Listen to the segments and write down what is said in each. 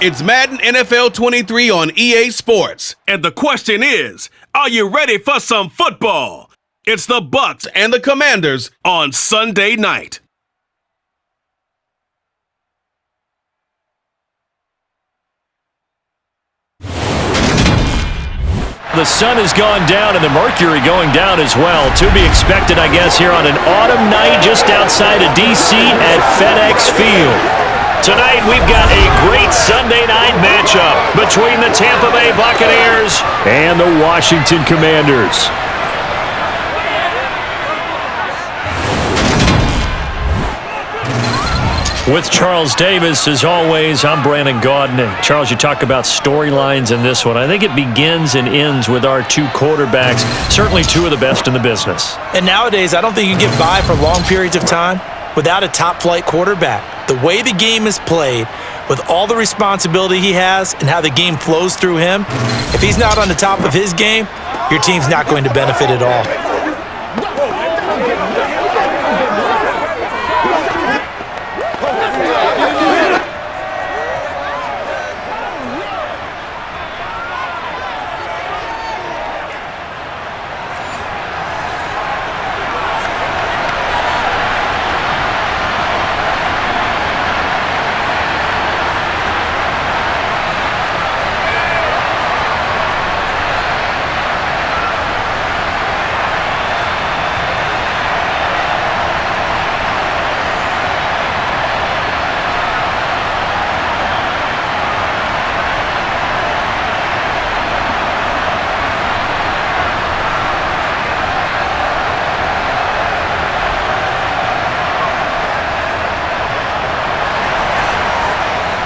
It's Madden NFL 23 on EA Sports. And the question is, are you ready for some football? It's the BUCS and the Commanders on Sunday night. The sun has gone down and the mercury going down as well. To be expected, I guess, here on an autumn night just outside of D.C. at FedEx Field. Tonight, we've got a great Sunday night matchup between the Tampa Bay Buccaneers and the Washington Commanders. With Charles Davis, as always, I'm Brandon Gaudin. Charles, you talk about storylines in this one. I think it begins and ends with our two quarterbacks, certainly two of the best in the business. And nowadays, I don't think you can get by for long periods of time without a top-flight quarterback. The way the game is played, with all the responsibility he has and how the game flows through him, if he's not on the top of his game, your team's not going to benefit at all.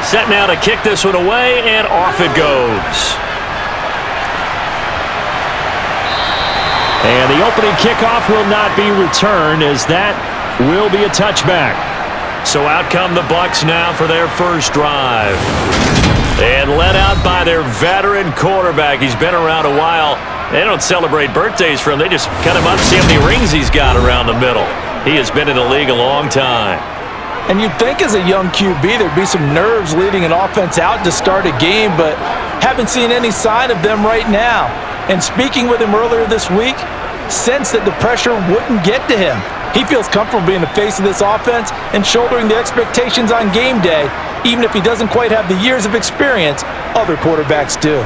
Set now to kick this one away, and off it goes. And the opening kickoff will not be returned, as that will be a touchback. So out come the Bucs now for their first drive. And led out by their veteran quarterback. He's been around a while. They don't celebrate birthdays for him. They just cut him up, see how many rings he's got around the middle. He has been in the league a long time. And you'd think as a young QB there'd be some nerves leading an offense out to start a game, but haven't seen any sign of them right now. And speaking with him earlier this week, sensed that the pressure wouldn't get to him. He feels comfortable being the face of this offense and shouldering the expectations on game day, even if he doesn't quite have the years of experience other quarterbacks do.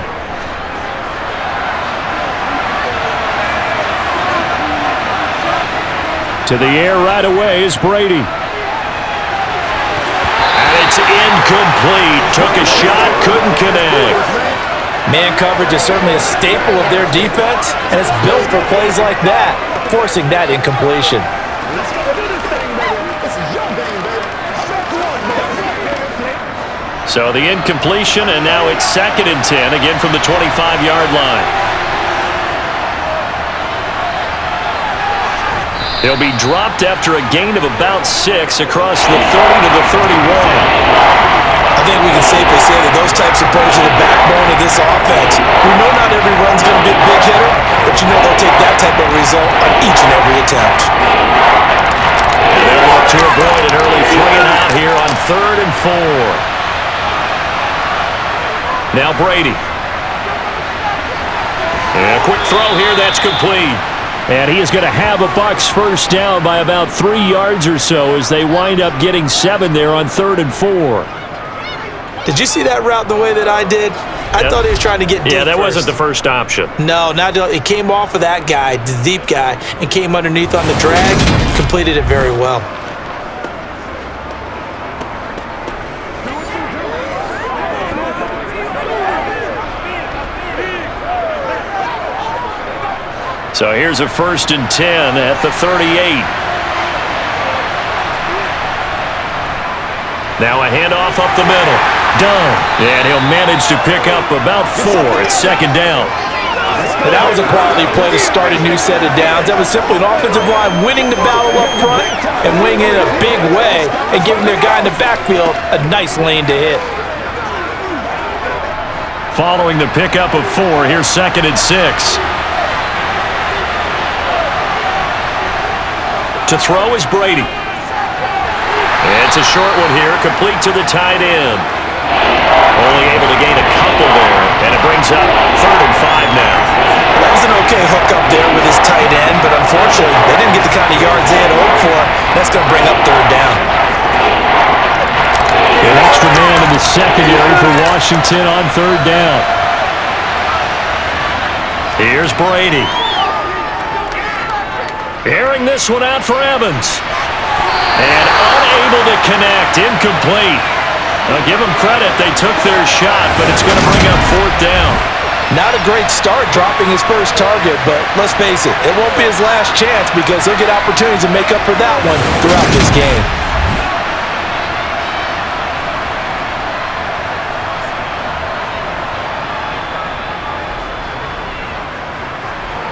To the air right away is Brady. It's incomplete. Took a shot, couldn't connect. Man coverage is certainly a staple of their defense, and it's built for plays like that, forcing that incompletion. So the incompletion, and now it's 2nd and 10, again from the 25-yard line. He'll be dropped after a gain of about 6 across the 30 to the 31. I think we can safely say that those types of plays are the backbone of this offense. We know not every run's going to be a big hitter, but you know they'll take that type of result on each and every attempt. And they'll look to avoid an early 3-and-out here on 3rd and 4. Now Brady. And a quick throw here, that's complete. And he is going to have a Bucs first down by about 3 yards or so as they wind up getting 7 there on 3rd and 4. Did you see that route the way that I did? I thought he was trying to get deep. Yeah, that first. wasn't the first option. No, it came off of that guy, the deep guy, and came underneath on the drag, completed it very well. So here's a 1st and 10 at the 38. Now a handoff up the middle. Done. And he'll manage to pick up about 4 at 2nd down. And that was a quality play to start a new set of downs. That was simply an offensive line winning the battle up front and winning it in a big way and giving their guy in the backfield a nice lane to hit. Following the pickup of 4, here's 2nd and 6. To throw is Brady. It's a short one here, complete to the tight end. Only able to gain a couple there, and it brings up 3rd and 5 now. That was an okay hookup there with his tight end, but unfortunately, they didn't get the kind of yards they had hoped for. That's going to bring up 3rd down. An extra man in the secondary for Washington on 3rd down. Here's Brady. Airing this one out for Evans. And unable to connect. Incomplete. I'll give them credit. They took their shot, but it's going to bring up 4th down. Not a great start dropping his first target, but let's face it, it won't be his last chance because he'll get opportunities to make up for that one throughout this game.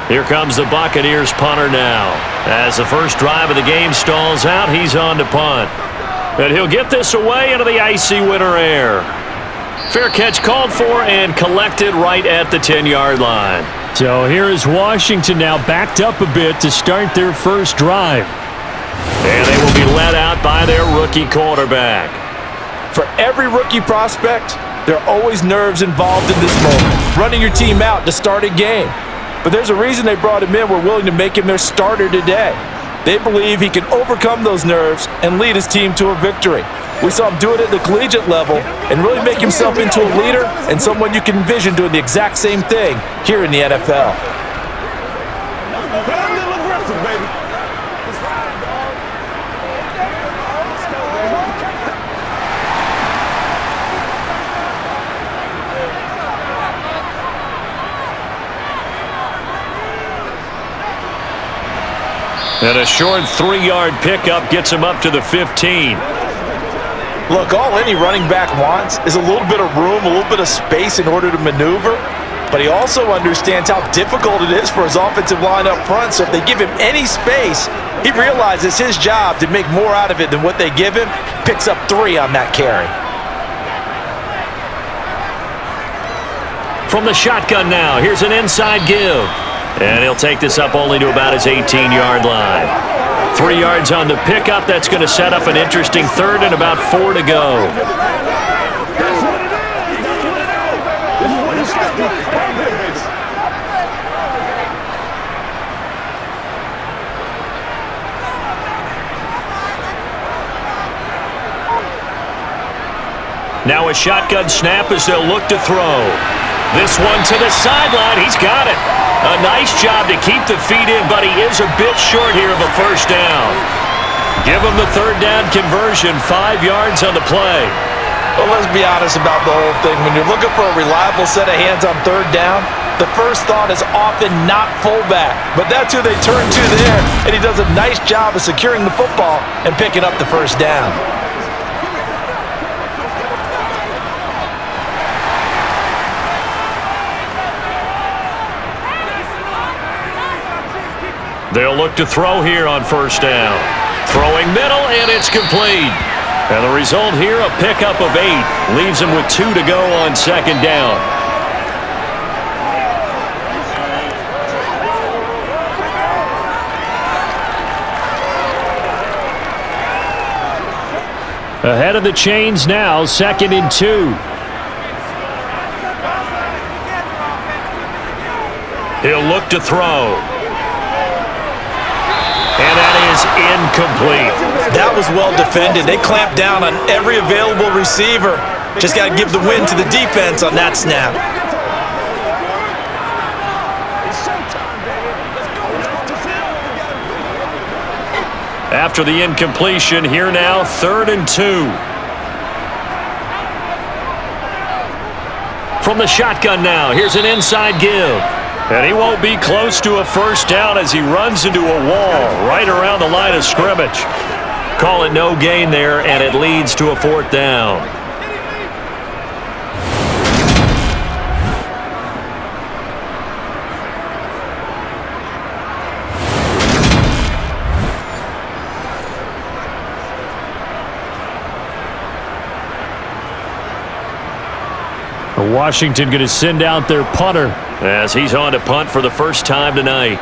Here comes the Buccaneers punter now. As the first drive of the game stalls out, he's on to punt. And he'll get this away into the icy winter air. Fair catch called for and collected right at the 10-yard line. So here is Washington now backed up a bit to start their first drive. And they will be led out by their rookie quarterback. For every rookie prospect, there are always nerves involved in this moment. Running your team out to start a game. But there's a reason they brought him in. We're willing to make him their starter today. They believe he can overcome those nerves and lead his team to a victory. We saw him do it at the collegiate level and really make himself into a leader and someone you can envision doing the exact same thing here in the NFL. And a short 3-yard pickup gets him up to the 15. Look, all any running back wants is a little bit of room, a little bit of space in order to maneuver. But he also understands how difficult it is for his offensive line up front. So if they give him any space, he realizes his job to make more out of it than what they give him. Picks up 3 on that carry. From the shotgun now, here's an inside give. And he'll take this up only to about his 18-yard line. 3 yards on the pickup. That's going to set up an interesting 3rd and about 4 to go. Now a shotgun snap as they'll look to throw. This one to the sideline. He's got it. A nice job to keep the feet in, but he is a bit short here of a first down. Give him the 3rd down conversion, 5 yards on the play. Well, let's be honest about the whole thing. When you're looking for a reliable set of hands on 3rd down, the first thought is often not fullback. But that's who they turn to there, and he does a nice job of securing the football and picking up the first down. They'll look to throw here on first down. Throwing middle, and it's complete. And the result here, a pickup of 8. Leaves him with 2 to go on 2nd down. Ahead of the chains now, 2nd and 2. He'll look to throw. And that is incomplete. That was well defended. They clamped down on every available receiver. Just got to give the win to the defense on that snap. After the incompletion, here now, 3rd and 2. From the shotgun now, here's an inside give. And he won't be close to a first down as he runs into a wall right around the line of scrimmage. Call it no gain there, and it leads to a 4th down. Washington going to send out their punter as he's on to punt for the first time tonight.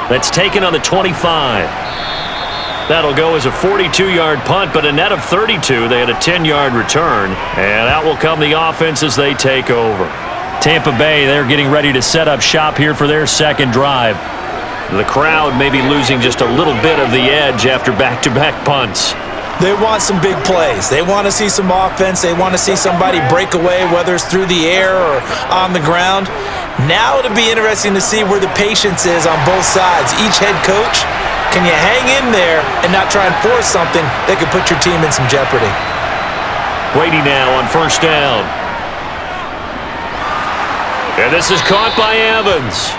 That's taken on the 25. That'll go as a 42-yard punt, but a net of 32. They had a 10-yard return, and out will come the offense as they take over. Tampa Bay, they're getting ready to set up shop here for their second drive. The crowd may be losing just a little bit of the edge after back-to-back punts. They want some big plays. They want to see some offense. They want to see somebody break away, whether it's through the air or on the ground. Now it'll be interesting to see where the patience is on both sides. Each head coach, can you hang in there and not try and force something that could put your team in some jeopardy? Brady now on first down. And this is caught by Evans.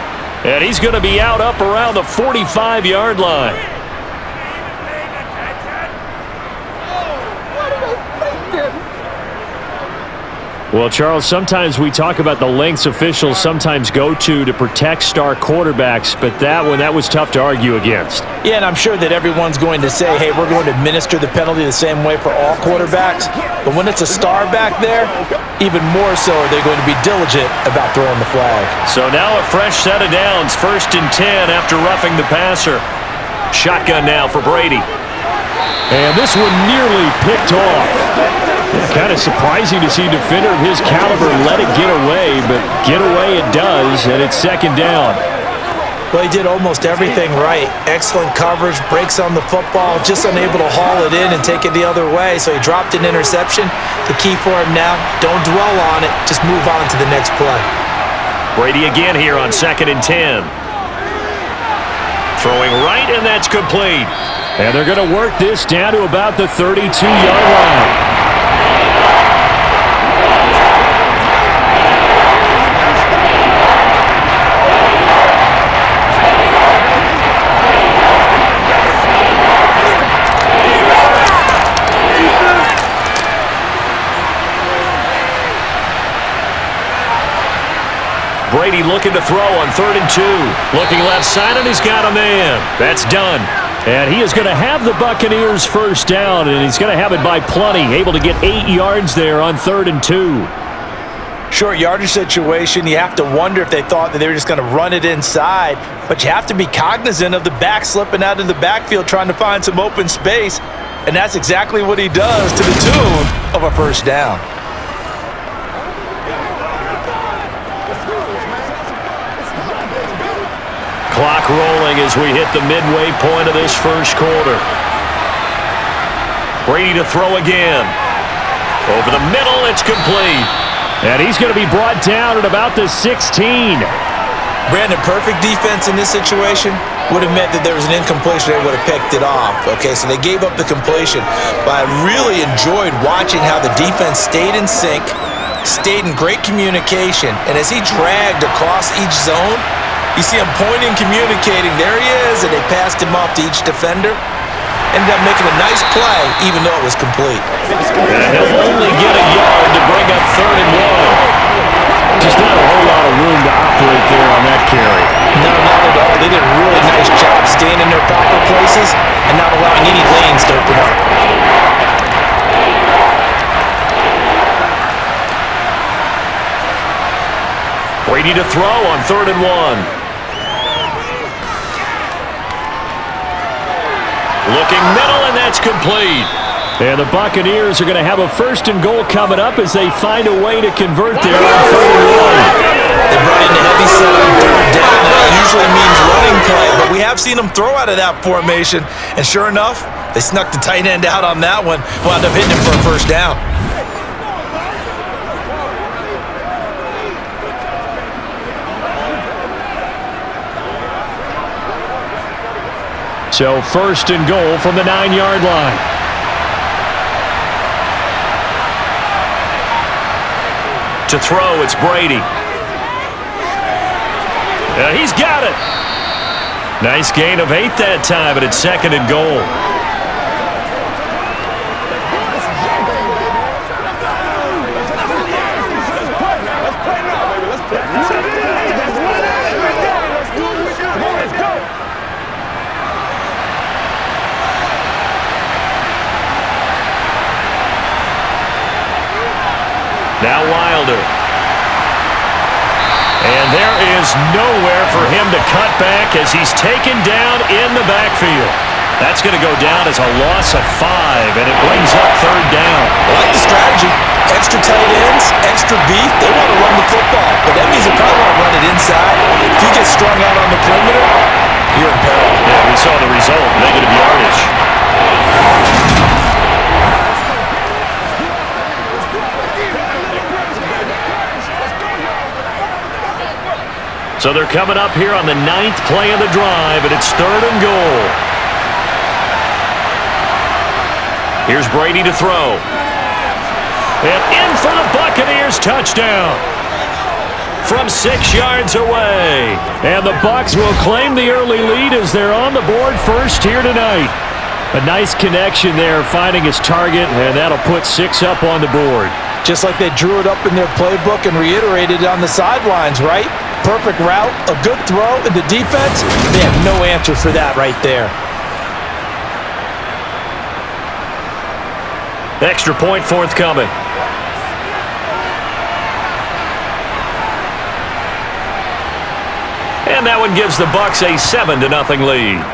And he's going to be out up around the 45-yard line. Well, Charles, sometimes we talk about the lengths officials sometimes go to protect star quarterbacks, but that was tough to argue against. Yeah, and I'm sure that everyone's going to say, hey, we're going to administer the penalty the same way for all quarterbacks. But when it's a star back there, even more so are they going to be diligent about throwing the flag. So now a fresh set of downs, 1st and 10 after roughing the passer. Shotgun now for Brady. And this one nearly picked off. Kind of surprising to see a defender of his caliber let it get away, but get away it does, and it's 2nd down. Well, he did almost everything right. Excellent coverage, breaks on the football, just unable to haul it in and take it the other way, so he dropped an interception. The key for him now, don't dwell on it, just move on to the next play. Brady again here on 2nd and 10. Throwing right, and that's complete. And they're going to work this down to about the 32-yard line. Brady looking to throw on 3rd and 2. Looking left side, and he's got a man. That's done. And he is going to have the Buccaneers first down, and he's going to have it by plenty. Able to get 8 yards there on 3rd and 2. Short yardage situation, you have to wonder if they thought that they were just going to run it inside. But you have to be cognizant of the back slipping out of the backfield trying to find some open space. And that's exactly what he does to the tune of a first down. Clock rolling as we hit the midway point of this first quarter. Brady to throw again. Over the middle, it's complete. And he's going to be brought down at about the 16. Brandon, perfect defense in this situation would have meant that there was an incompletion. They would have picked it off. Okay, so they gave up the completion. But I really enjoyed watching how the defense stayed in sync, stayed in great communication. And as he dragged across each zone, you see him pointing, communicating. There he is, and they passed him off to each defender. Ended up making a nice play, even though it was complete. And he'll only get a yard to bring up 3rd and 1. Just not a whole lot of room to operate there on that carry. No, not at all. They did a really nice job staying in their proper places and not allowing any lanes to open up. Brady to throw on 3rd and 1. Looking middle, and that's complete. And the Buccaneers are going to have a 1st and goal coming up as they find a way to convert there on 3rd and 1. They brought in the heavy set on 3rd down. That usually means running play, but we have seen them throw out of that formation. And sure enough, they snuck the tight end out on that one. Wound up hitting him for a first down. So 1st and goal from the 9-yard line. To throw, it's Brady. He's got it. Nice gain of 8 that time, but it's 2nd and goal. Now Wilder. And there is nowhere for him to cut back as he's taken down in the backfield. That's going to go down as a loss of 5, and it brings up third down. I like the strategy. Extra tight ends, extra beef. They want to run the football, but that means they probably want to run it inside. If you get strung out on the perimeter, you're in peril. Yeah, we saw the result, negative yardage. So they're coming up here on the 9th play of the drive, and it's 3rd and goal. Here's Brady to throw. And in for the Buccaneers, touchdown. From 6 yards away. And the Bucs will claim the early lead as they're on the board first here tonight. A nice connection there, finding his target, and that'll put 6 up on the board. Just like they drew it up in their playbook and reiterated it on the sidelines, right? Perfect route, a good throw, and the defense, they have no answer for that right there. Extra point forthcoming. And that one gives the Bucs a 7-0 lead.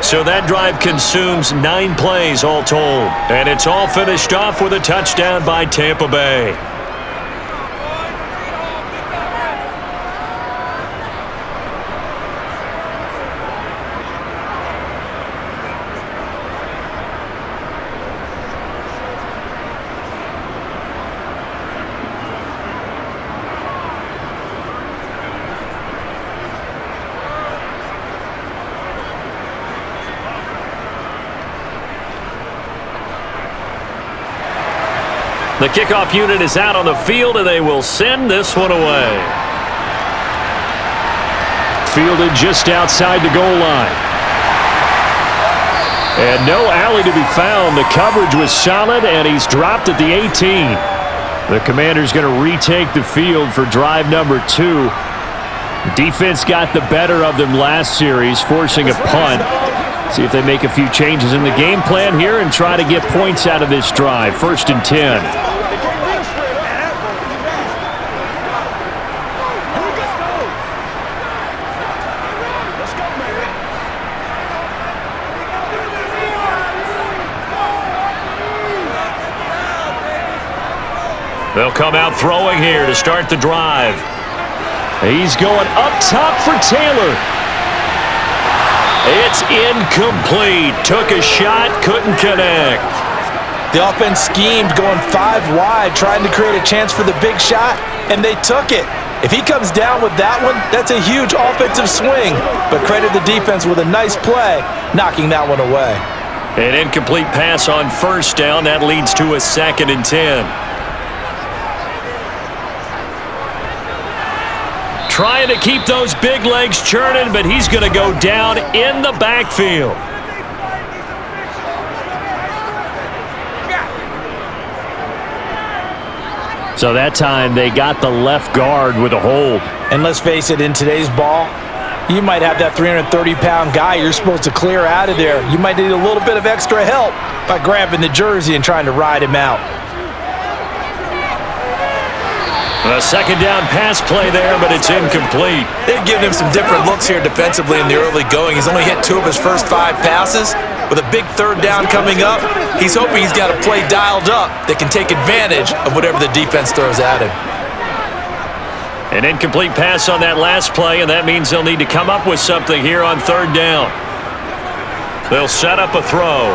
So that drive consumes 9 plays all told. And it's all finished off with a touchdown by Tampa Bay. The kickoff unit is out on the field, and they will send this one away. Fielded just outside the goal line. And no alley to be found. The coverage was solid, and he's dropped at the 18. The Commanders going to retake the field for drive number 2. Defense got the better of them last series, forcing a punt. See if they make a few changes in the game plan here and try to get points out of this drive. 1st and 10. They'll come out throwing here to start the drive. He's going up top for Taylor. It's incomplete. Took a shot, couldn't connect. The offense schemed going 5 wide, trying to create a chance for the big shot, and they took it. If he comes down with that one, that's a huge offensive swing. But credit the defense with a nice play, knocking that one away. An incomplete pass on 1st down. That leads to a 2nd and 10. Trying to keep those big legs churning, but he's going to go down in the backfield. So that time they got the left guard with a hold. And let's face it, in today's ball, you might have that 330-pound guy you're supposed to clear out of there. You might need a little bit of extra help by grabbing the jersey and trying to ride him out. A 2nd down pass play there, but it's incomplete. They've given him some different looks here defensively in the early going. He's only hit 2 of his first 5 passes. With a big 3rd down coming up, he's hoping he's got a play dialed up that can take advantage of whatever the defense throws at him. An incomplete pass on that last play, and that means they'll need to come up with something here on 3rd down. They'll set up a throw.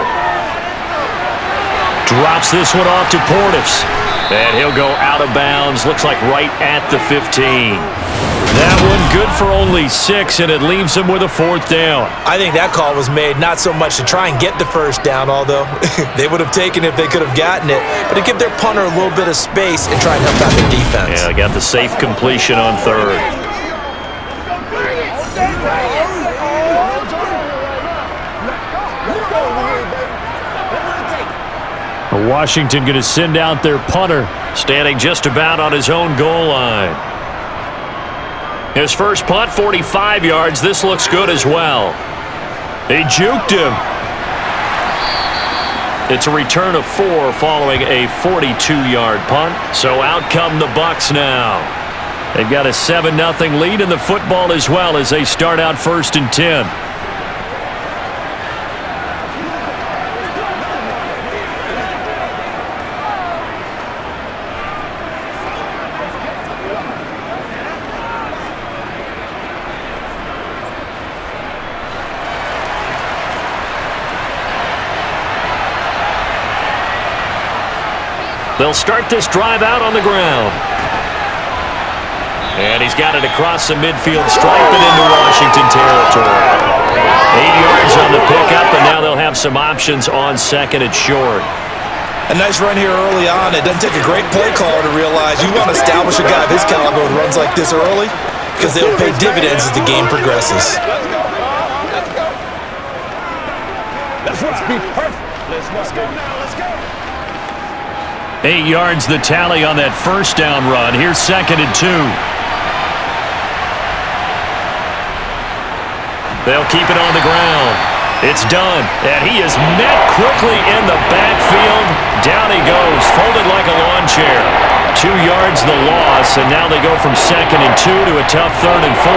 Drops this one off to Portis. And he'll go out of bounds, looks like right at the 15. That one good for only 6, and it leaves him with a 4th down. I think that call was made not so much to try and get the 1st down, although they would have taken it if they could have gotten it, but to give their punter a little bit of space and try and help out their defense. Yeah, got the safe completion on 3rd. Washington going to send out their punter. Standing just about on his own goal line. His first punt, 45 yards. This looks good as well. He juked him. It's a return of 4 following a 42-yard punt. So out come the Bucs now. They've got a 7-0 lead in the football as well as they start out 1st and 10. They'll start this drive out on the ground. And he's got it across the midfield stripe and into Washington territory. 8 yards on the pickup, and now they'll have some options on second and short. A nice run here early on. It doesn't take a great play caller to realize you want to establish a guy of his caliber with runs like this early because they'll pay dividends as the game progresses. Let's be perfect. Let's go now. Let's go. 8 yards the tally on that first down run. Here's second and 2. They'll keep it on the ground. It's done, and he is met quickly in the backfield. Down he goes, folded like a lawn chair. 2 yards the loss, and now they go from second and 2 to a tough third and 4.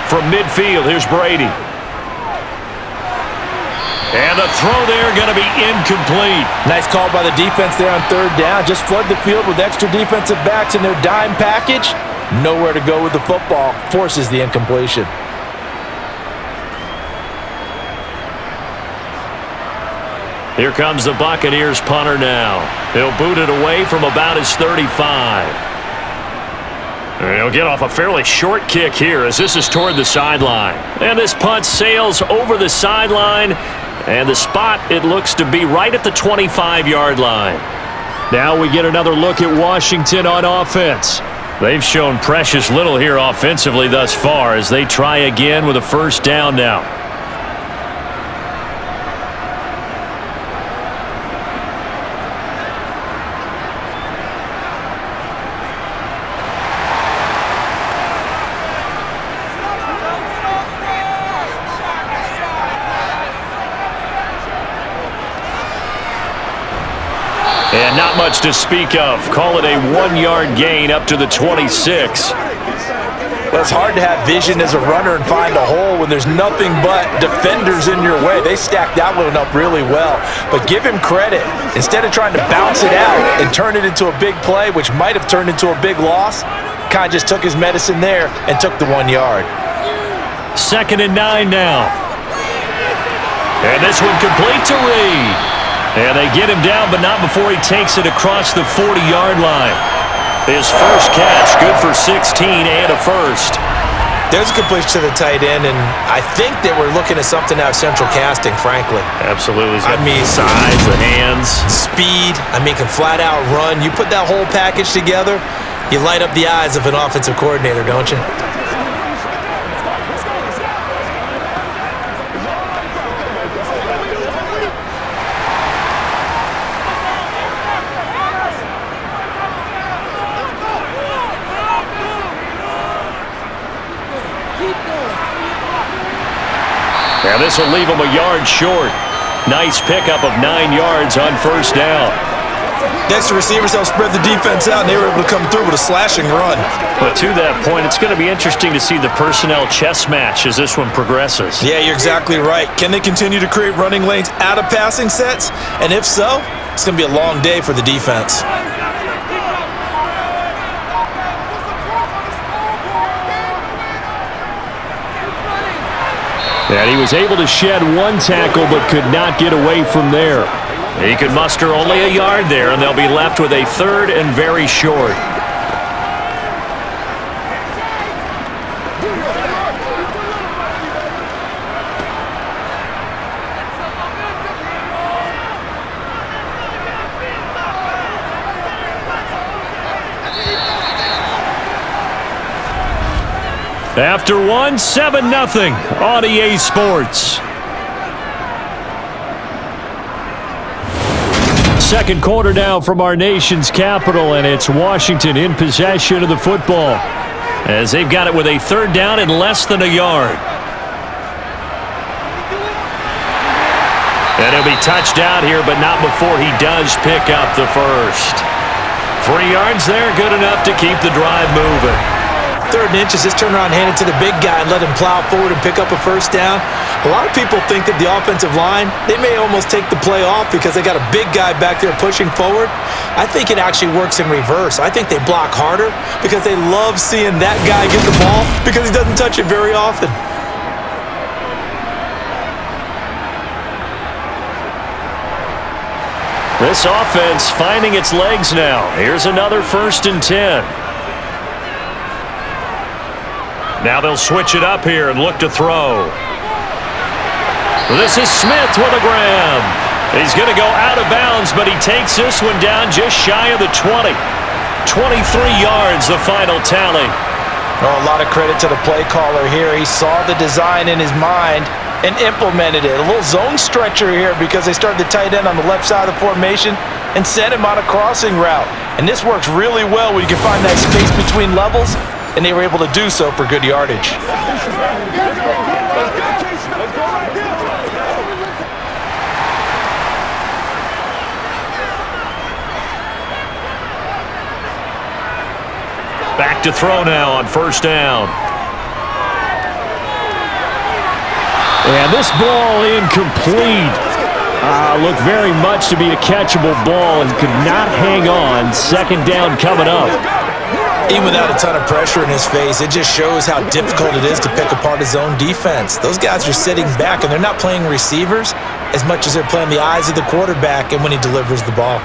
From midfield, here's Brady. And the throw there going to be incomplete. Nice call by the defense there on third down. Just flood the field with extra defensive backs in their dime package. Nowhere to go with the football. Forces the incompletion. Here comes the Buccaneers punter now. He'll boot it away from about his 35. He'll get off a fairly short kick here as this is toward the sideline. And this punt sails over the sideline. And the spot, it looks to be right at the 25-yard line. Now we get another look at Washington on offense. They've shown precious little here offensively thus far as they try again with a first down now. And not much to speak of. Call it a 1-yard gain up to the 26. Well, it's hard to have vision as a runner and find a hole when there's nothing but defenders in your way. They stacked that one up really well. But give him credit. Instead of trying to bounce it out and turn it into a big play, which might have turned into a big loss, kind of just took his medicine there and took the 1 yard. Second and 9 now. And this one complete to Reed. And they get him down, but not before he takes it across the 40-yard line. His first catch, good for 16 and a first. There's a completion to the tight end, and I think that we're looking at something out of central casting, frankly. Absolutely. I mean, size, the hands. Speed. Can flat out run. You put that whole package together, you light up the eyes of an offensive coordinator, don't you? Now this will leave him a yard short. Nice pickup of 9 yards on first down. Next, the receivers helped spread the defense out, and they were able to come through with a slashing run. But to that point, it's going to be interesting to see the personnel chess match as this one progresses. Yeah, you're exactly right. Can they continue to create running lanes out of passing sets? And if so, it's going to be a long day for the defense. And he was able to shed 1 tackle but could not get away from there. He could muster only a yard there, and they'll be left with a third and very short. After 1, 7-0 on EA Sports. Second quarter now from our nation's capital, and it's Washington in possession of the football. As they've got it with a third down and less than a yard. And he'll be touched out here, but not before he does pick up the first. 3 yards there, good enough to keep the drive moving. 3rd and inches, just turn around, hand it to the big guy, and let him plow forward and pick up a first down. A lot of people think that the offensive line, they may almost take the play off because they got a big guy back there pushing forward. I think it actually works in reverse. I think they block harder because they love seeing that guy get the ball because he doesn't touch it very often. This offense finding its legs now. Here's another 1st and 10. Now they'll switch it up here and look to throw. This is Smith with a grab. He's going to go out of bounds, but he takes this one down just shy of the 20. 23 yards, the final tally. Oh, a lot of credit to the play caller here. He saw the design in his mind and implemented it. A little zone stretcher here because they started the tight end on the left side of the formation and sent him on a crossing route. And this works really well when you can find that space between levels, and they were able to do so for good yardage. Back to throw now on 1st down. And this ball incomplete. Looked very much to be a catchable ball and could not hang on. 2nd down coming up. Even without a ton of pressure in his face, it just shows how difficult it is to pick apart his own defense. Those guys are sitting back, and they're not playing receivers as much as they're playing the eyes of the quarterback and when he delivers the ball.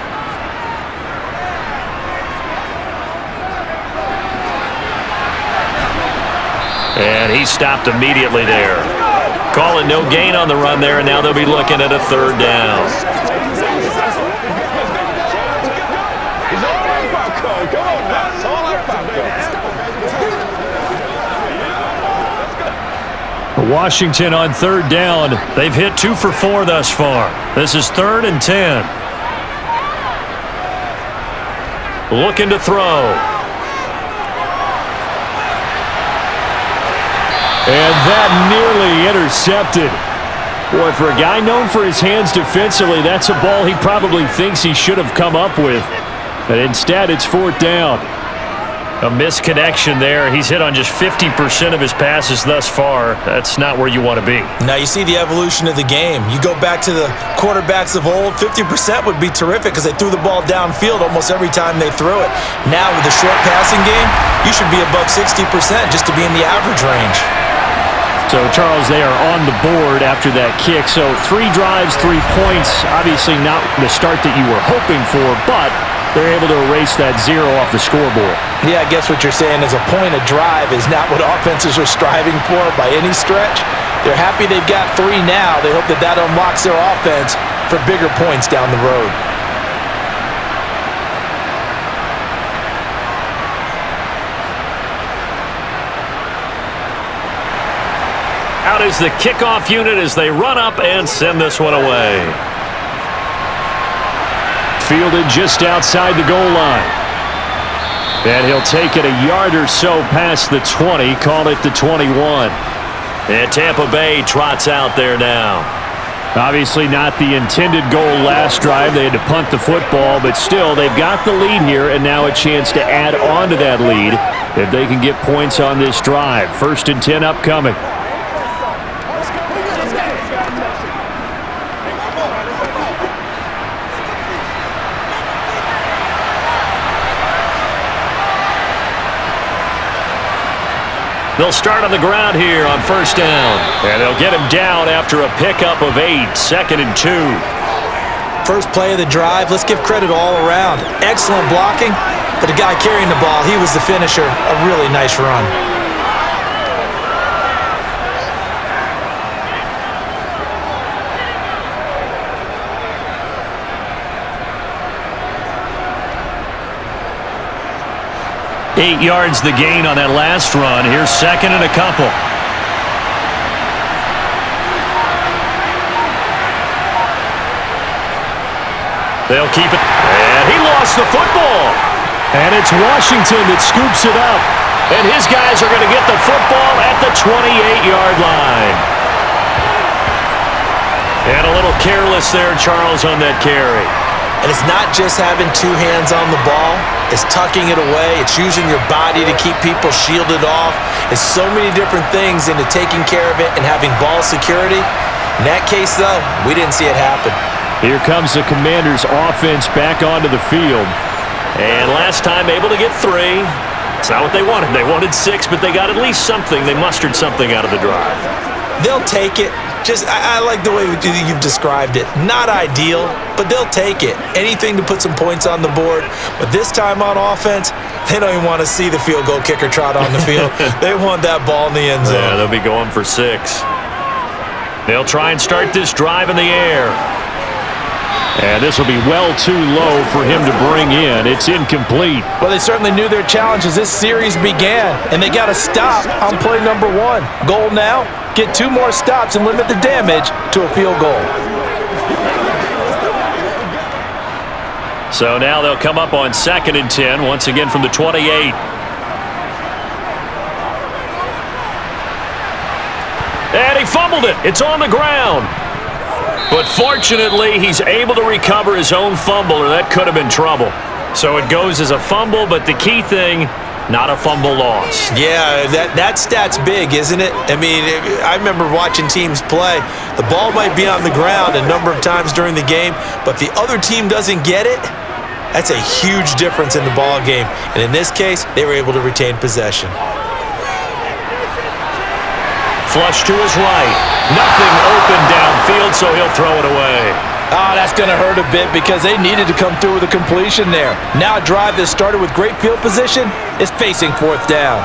And he stopped immediately there. Calling no gain on the run there, and now they'll be looking at a 3rd down. Washington on 3rd down. They've hit 2 for 4 thus far. This is 3rd and 10. Looking to throw. And that nearly intercepted. Boy, for a guy known for his hands defensively, that's a ball he probably thinks he should have come up with. But instead, it's 4th down. A misconnection there. He's hit on just 50% of his passes thus far. That's not where you want to be. Now you see the evolution of the game. You go back to the quarterbacks of old, 50% would be terrific because they threw the ball downfield almost every time they threw it. Now with the short passing game, you should be above 60% just to be in the average range. So, Charles, they are on the board after that kick. So, 3 drives, 3 points. Obviously not the start that you were hoping for, but they're able to erase that 0 off the scoreboard. Yeah, I guess what you're saying is a point a drive is not what offenses are striving for by any stretch. They're happy they've got 3 now. They hope that that unlocks their offense for bigger points down the road. Out is the kickoff unit as they run up and send this one away. Fielded just outside the goal line. And he'll take it a yard or so past the 20, call it the 21. And Tampa Bay trots out there now. Obviously not the intended goal last drive. They had to punt the football, but still they've got the lead here and now a chance to add on to that lead if they can get points on this drive. 1st and 10 upcoming. They'll start on the ground here on 1st down. And they'll get him down after a pickup of 8. 2nd and 2. First play of the drive, let's give credit all around. Excellent blocking, but the guy carrying the ball, he was the finisher. A really nice run. Eight yards the gain on that last run. Here's 2nd and a couple. They'll keep it. And he lost the football. And it's Washington that scoops it up. And his guys are going to get the football at the 28-yard line. And a little careless there, Charles, on that carry. And it's not just having two hands on the ball. It's tucking it away. It's using your body to keep people shielded off. It's so many different things into taking care of it and having ball security. In that case, though, we didn't see it happen. Here comes the Commanders' offense back onto the field. And last time able to get 3. It's not what they wanted. They wanted 6, but they got at least something. They mustered something out of the drive. They'll take it. I like the way you've described it. Not ideal, but they'll take it. Anything to put some points on the board. But this time on offense, they don't even want to see the field goal kicker trot on the field. They want that ball in the end zone. Yeah, they'll be going for 6. They'll try and start this drive in the air. And this will be well too low for him to bring in. It's incomplete. Well, they certainly knew their challenge as this series began, and they got to stop on play number 1. Goal now, get 2 more stops and limit the damage to a field goal. So now they'll come up on 2nd and 10, once again from the 28. And he fumbled it. It's on the ground. But fortunately, he's able to recover his own fumble, or that could have been trouble. So it goes as a fumble, but the key thing, not a fumble loss. Yeah, that stat's big, isn't it? I mean, I remember watching teams play. The ball might be on the ground a number of times during the game, but if the other team doesn't get it, that's a huge difference in the ball game. And in this case, they were able to retain possession. Flush to his right. Nothing open downfield, so he'll throw it away. Oh, that's going to hurt a bit because they needed to come through with a completion there. Now a drive that started with great field position is facing 4th down.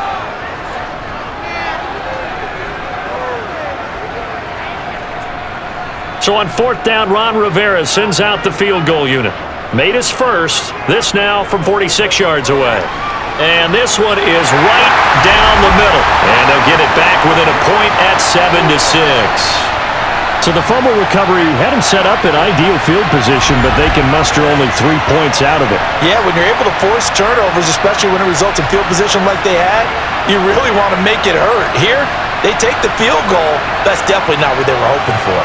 So on 4th down, Ron Rivera sends out the field goal unit. Made his first. This now from 46 yards away. And this one is right down the middle. And they'll get it back within a point at 7-6. So the fumble recovery had him set up in ideal field position, but they can muster only 3 points out of it. Yeah, when you're able to force turnovers, especially when it results in field position like they had, you really want to make it hurt. Here, they take the field goal. That's definitely not what they were hoping for.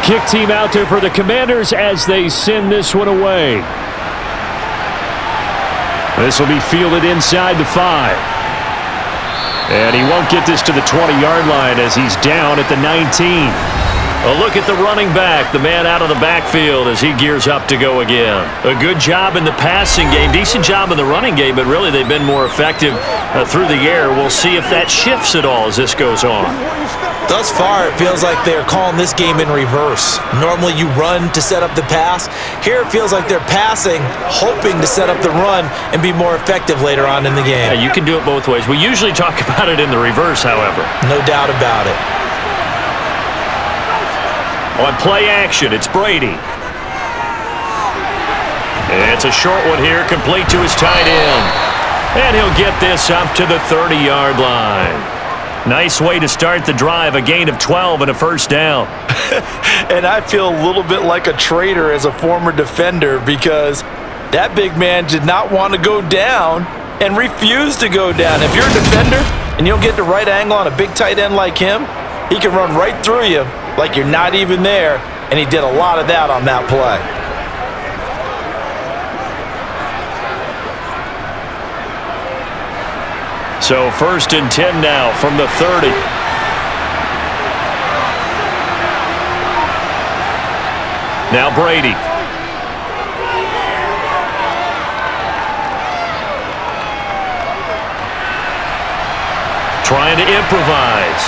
Kick team out there for the Commanders as they send this one away. This will be fielded inside the 5. And he won't get this to the 20-yard line as he's down at the 19. A look at the running back, the man out of the backfield as he gears up to go again. A good job in the passing game, decent job in the running game, but really they've been more effective through the air. We'll see if that shifts at all as this goes on. Thus far, it feels like they're calling this game in reverse. Normally you run to set up the pass. Here it feels like they're passing, hoping to set up the run and be more effective later on in the game. Yeah, you can do it both ways. We usually talk about it in the reverse, however. No doubt about it. On play action, it's Brady. It's a short one here, complete to his tight end. And he'll get this up to the 30-yard line. Nice way to start the drive, a gain of 12 and a first down. And I feel a little bit like a traitor as a former defender because that big man did not want to go down and refused to go down. If you're a defender and you don't get the right angle on a big tight end like him, he can run right through you like you're not even there, and he did a lot of that on that play. So 1st and 10 now from the 30. Now Brady. Trying to improvise.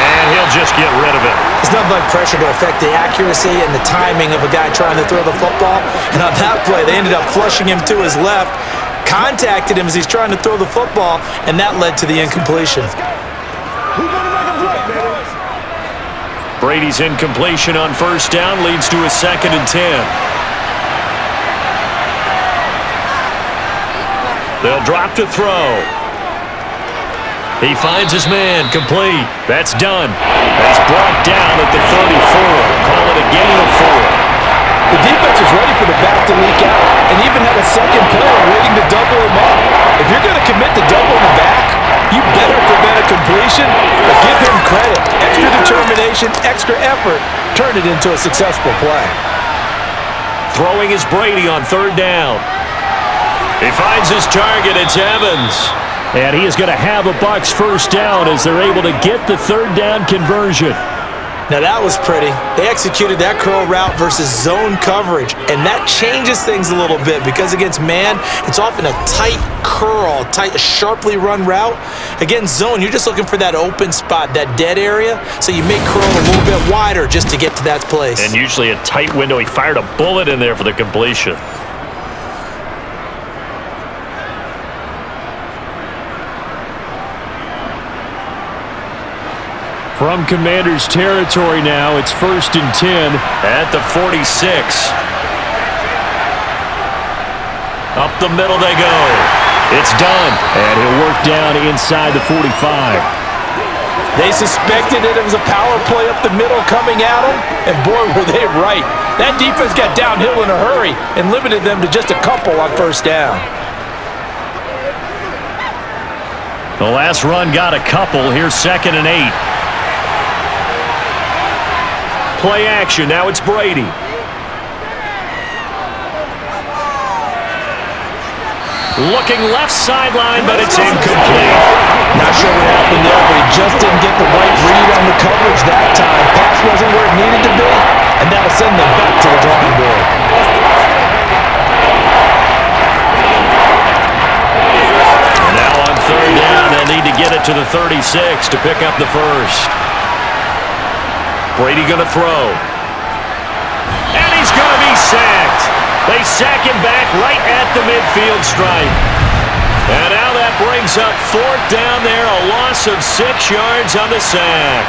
And he'll just get rid of it. There's nothing like pressure to affect the accuracy and the timing of a guy trying to throw the football. And on that play, they ended up flushing him to his left, contacted him as he's trying to throw the football, and that led to the incompletion. Brady's incompletion on 1st down leads to a 2nd and 10. They'll drop to throw. He finds his man, complete. That's done. He's brought down at the 34. Call it a gain of 4. The defense was ready for the back to leak out and even had a second player waiting to double him up. If you're going to commit to doubling the back, you better prevent a completion, but give him credit. Extra determination, extra effort, turned it into a successful play. Throwing is Brady on 3rd down. He finds his target. It's Evans. And he is going to have a Bucs first down as they're able to get the 3rd down conversion. Now that was pretty. They executed that curl route versus zone coverage, and that changes things a little bit because against man, it's often a tight curl, sharply run route. Against zone, you're just looking for that open spot, that dead area, so you make curl a little bit wider just to get to that place. And usually a tight window. He fired a bullet in there for the completion. From Commanders territory now, it's 1st and 10. At the 46. Up the middle they go. It's done. And he'll work down inside the 45. They suspected it was a power play up the middle coming at them, and boy, were they right. That defense got downhill in a hurry and limited them to just a couple on 1st down. The last run got a couple. Here's 2nd and 8. Play action. Now it's Brady. Looking left sideline, but it's incomplete. Not sure what happened there, but he just didn't get the right read on the coverage that time. Pass wasn't where it needed to be, and that'll send them back to the drawing board. And now on 3rd down, they'll need to get it to the 36 to pick up the first. Brady going to throw. And he's going to be sacked. They sack him back right at the midfield stripe. And now that brings up 4th down there, a loss of 6 yards on the sack.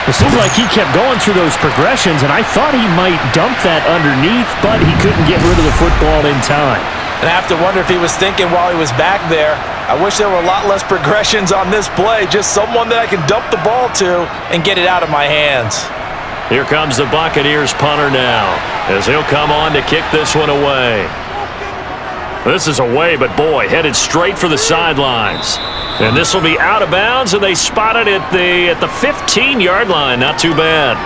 It seemed like he kept going through those progressions, and I thought he might dump that underneath, but he couldn't get rid of the football in time. And I have to wonder if he was thinking while he was back there, I wish there were a lot less progressions on this play, just someone that I can dump the ball to and get it out of my hands. Here comes the Buccaneers punter now, as he'll come on to kick this one away. This is away, but boy, headed straight for the sidelines. And this will be out of bounds, and they spot it at the 15-yard line. Not too bad.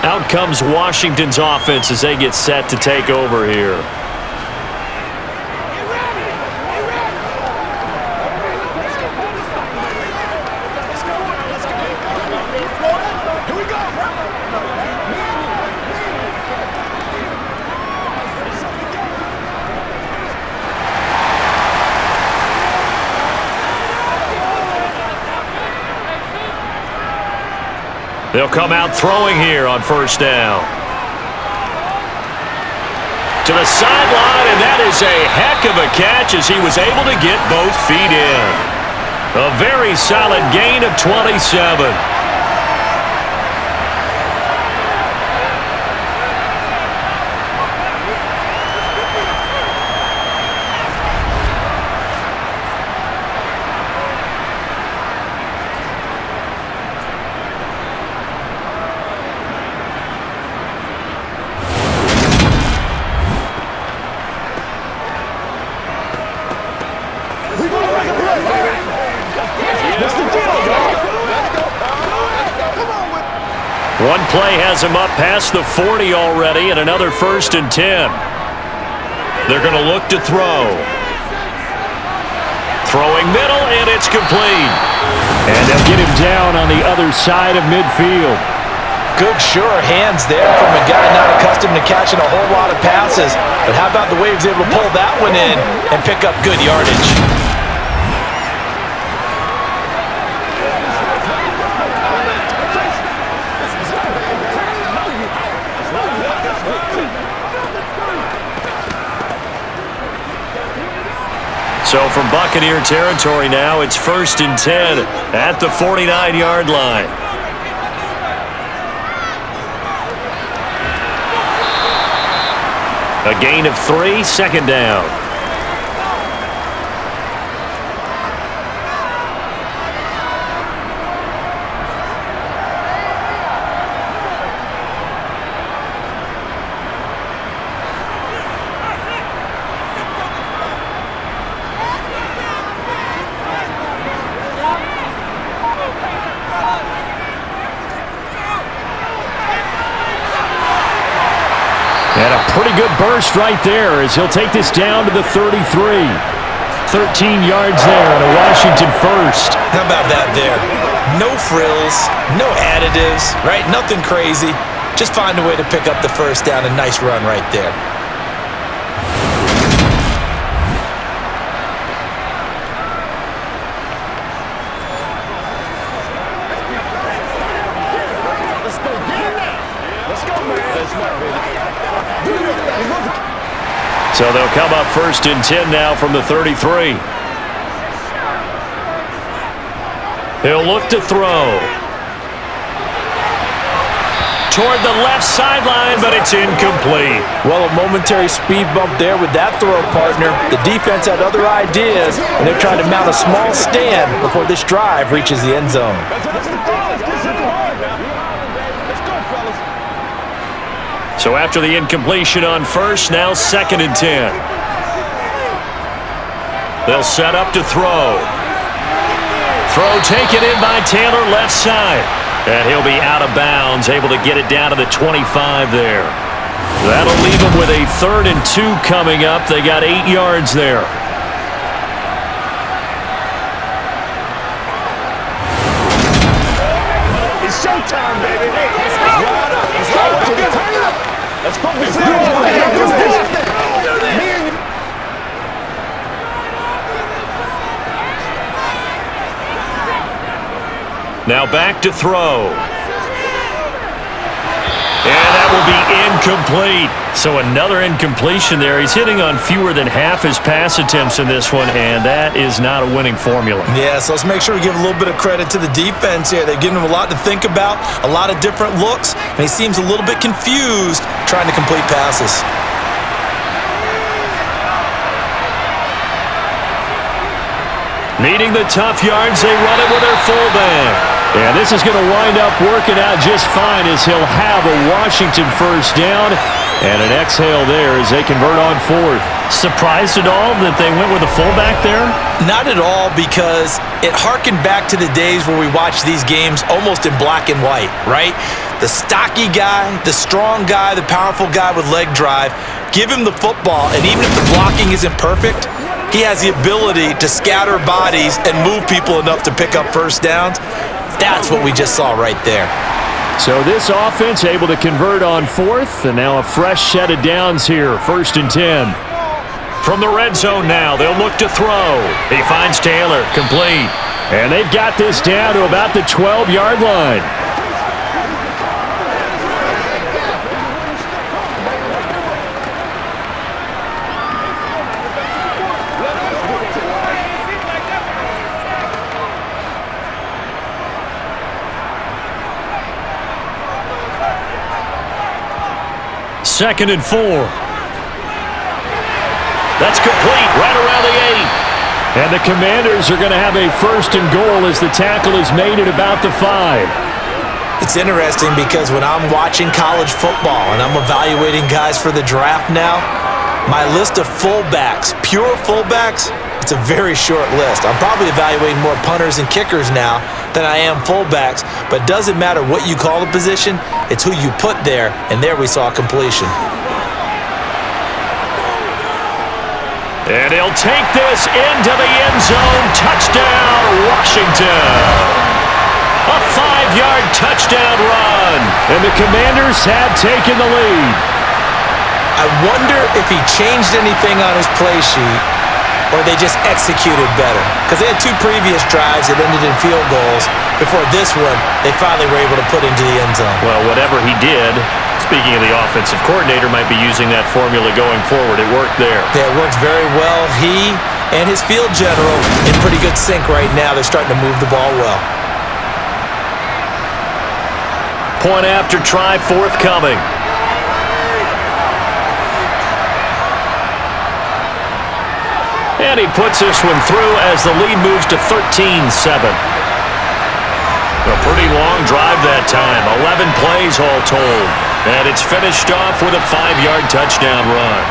Out comes Washington's offense as they get set to take over here. They'll come out throwing here on 1st down. To the sideline, and that is a heck of a catch as he was able to get both feet in. A very solid gain of 27. One play has him up past the 40 already, and another 1st and 10. They're going to look to throw. Throwing middle, and it's complete. And they'll get him down on the other side of midfield. Good, sure hands there from a guy not accustomed to catching a whole lot of passes. But how about the way he was able to pull that one in and pick up good yardage? So from Buccaneer territory now, it's 1st and 10 at the 49-yard line. A gain of 3, 2nd down. And a pretty good burst right there as he'll take this down to the 33. 13 yards there and a Washington first. How about that there? No frills, no additives, right? Nothing crazy. Just find a way to pick up the first down. A nice run right there. So they'll come up 1st and 10 now from the 33. He'll look to throw. Toward the left sideline, but it's incomplete. Well, a momentary speed bump there with that throw, partner. The defense had other ideas, and they're trying to mount a small stand before this drive reaches the end zone. So after the incompletion on 1st, now 2nd and 10. They'll set up to throw. Throw taken in by Taylor, left side. And he'll be out of bounds, able to get it down to the 25 there. That'll leave them with a 3rd and 2 coming up. They got 8 yards there. It's showtime, baby. Let's go. Let's go. Let's go. Now back to throw. And that will be incomplete. So another incompletion there. He's hitting on fewer than half his pass attempts in this one, and that is not a winning formula. Yeah, so let's make sure we give a little bit of credit to the defense here. They're giving him a lot to think about, a lot of different looks, and he seems a little bit confused trying to complete passes. Needing the tough yards, they run it with their fullback. And this is going to wind up working out just fine as he'll have a Washington first down and an exhale there as they convert on 4th. Surprised at all that they went with a fullback there? Not at all, because it harkened back to the days where we watched these games almost in black and white, right? The stocky guy, the strong guy, the powerful guy with leg drive, give him the football, and even if the blocking isn't perfect, he has the ability to scatter bodies and move people enough to pick up first downs. That's what we just saw right there. So this offense able to convert on 4th, and now a fresh set of downs here, 1st and 10. From the red zone now, they'll look to throw. He finds Taylor, complete. And they've got this down to about the 12-yard line. Second and 4. That's complete, right around the 8. And the Commanders are going to have a 1st and goal as the tackle is made at about the 5. It's interesting because when I'm watching college football and I'm evaluating guys for the draft now, my list of fullbacks, pure fullbacks, it's a very short list. I'm probably evaluating more punters and kickers now than I am fullbacks, but it doesn't matter what you call the position, it's who you put there, and there we saw completion. And he'll take this into the end zone. Touchdown, Washington. A 5-yard touchdown run. And the Commanders have taken the lead. I wonder if he changed anything on his play sheet or they just executed better. Because they had 2 previous drives that ended in field goals. Before this one, they finally were able to put into the end zone. Well, whatever he did, speaking of the offensive coordinator, might be using that formula going forward. It worked there. Yeah, it works very well. He and his field general in pretty good sync right now. They're starting to move the ball well. Point after try forthcoming. And he puts this one through as the lead moves to 13-7. A pretty long drive that time, 11 plays all told. And it's finished off with a 5-yard touchdown run.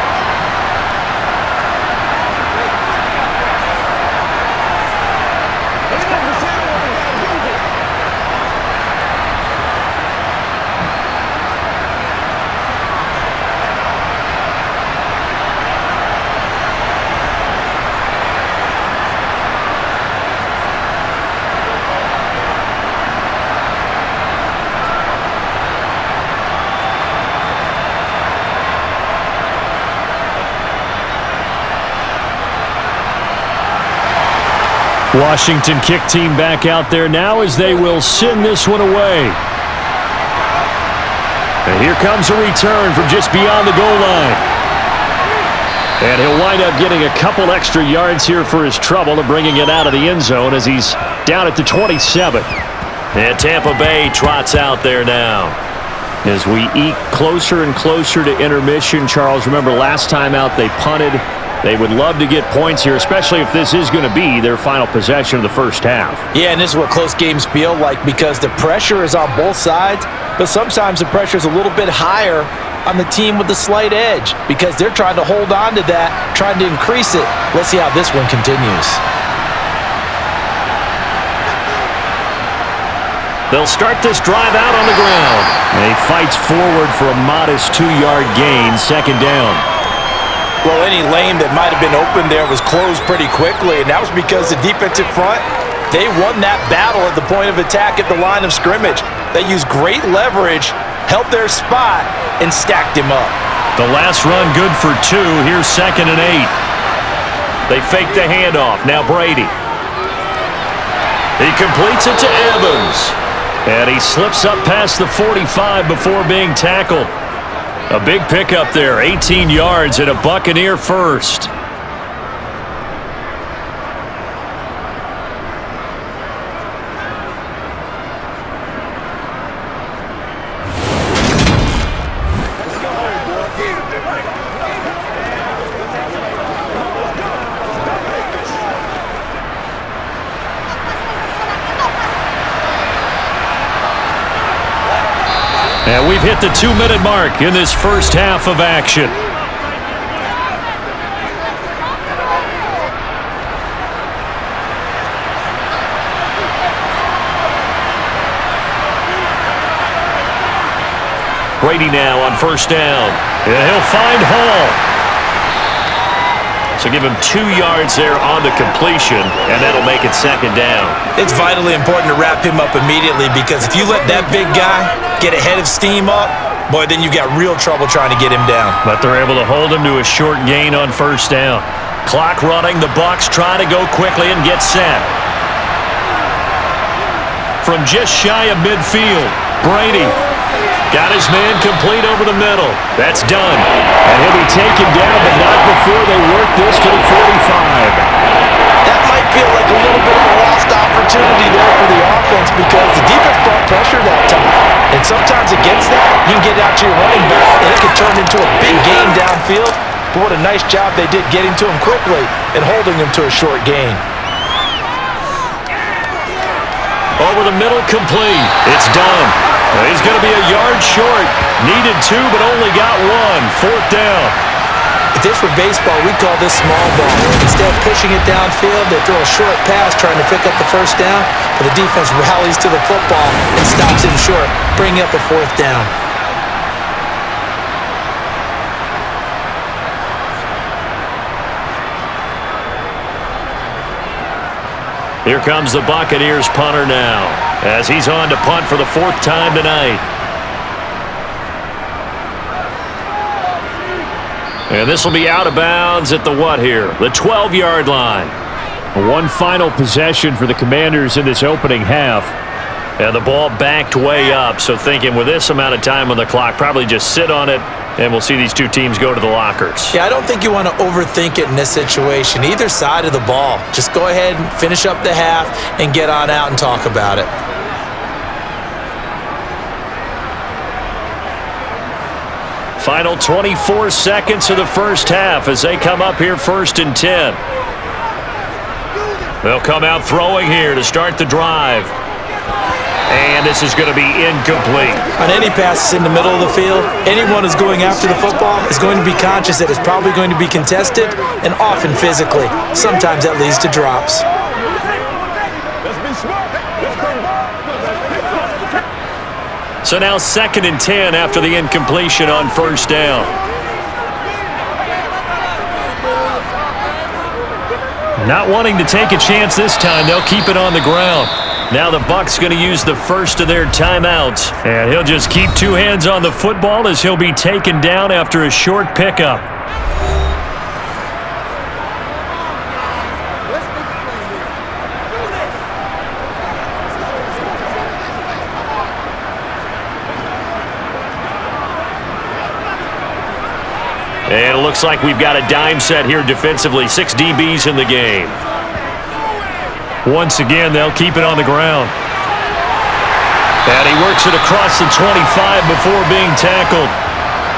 Washington kick team back out there now as they will send this one away. And here comes a return from just beyond the goal line. And he'll wind up getting a couple extra yards here for his trouble and bringing it out of the end zone as he's down at the 27. And Tampa Bay trots out there now. As we eke closer and closer to intermission, Charles, remember last time out they punted. They would love to get points here, especially if this is going to be their final possession of the first half. Yeah, and this is what close games feel like because the pressure is on both sides, but sometimes the pressure is a little bit higher on the team with the slight edge because they're trying to hold on to that, trying to increase it. Let's see how this one continues. They'll start this drive out on the ground. And he fights forward for a modest 2-yard gain, second down. Well, any lane that might have been open there was closed pretty quickly, and that was because the defensive front, they won that battle at the point of attack at the line of scrimmage. They used great leverage, held their spot, and stacked him up. The last run good for 2. Here's 2nd and 8. They fake the handoff. Now Brady. He completes it to Evans. And he slips up past the 45 before being tackled. A big pickup there, 18 yards and a Buccaneer first. And we've hit the 2-minute mark in this first half of action. Brady now on first down. And he'll find Hall. So give him 2 yards there on the completion, and that'll make it second down. It's vitally important to wrap him up immediately because if you let that big guy get a head of steam up, boy, then you got real trouble trying to get him down. But they're able to hold him to a short gain on first down. Clock running. The Bucs try to go quickly and get set. From just shy of midfield, Brady got his man complete over the middle. That's done. And he'll be taken down, but not before they work this to the 45. That might feel like a little bit of a lost opportunity there for the offense because the defense brought pressure that time. And sometimes against that, you can get out to your running back, and it could turn into a big gain downfield. But what a nice job they did getting to him quickly and holding him to a short gain. Over the middle, complete. It's done. He's going to be a yard short. Needed 2, but only got 1. 4th down. If this were baseball, we'd call this small ball. Instead of pushing it downfield, they throw a short pass trying to pick up the first down, but the defense rallies to the football and stops him short, bringing up a 4th down. Here comes the Buccaneers punter now as he's on to punt for the 4th time tonight. And this will be out of bounds at the what here? The 12-yard line. One final possession for the Commanders in this opening half. And the ball backed way up, so thinking with this amount of time on the clock, probably just sit on it, and we'll see these two teams go to the lockers. Yeah, I don't think you want to overthink it in this situation. Either side of the ball. Just go ahead and finish up the half and get on out and talk about it. Final 24 seconds of the first half as they come up here 1st and 10. They'll come out throwing here to start the drive. And this is going to be incomplete. On any passes in the middle of the field, anyone who's going after the football is going to be conscious that it's probably going to be contested and often physically. Sometimes that leads to drops. So now 2nd and 10 after the incompletion on first down. Not wanting to take a chance this time, they'll keep it on the ground. Now the Bucs going to use the first of their timeouts. And he'll just keep 2 hands on the football as he'll be taken down after a short pickup. And it looks like we've got a dime set here defensively. 6 DBs in the game. Once again, they'll keep it on the ground. And he works it across the 25 before being tackled.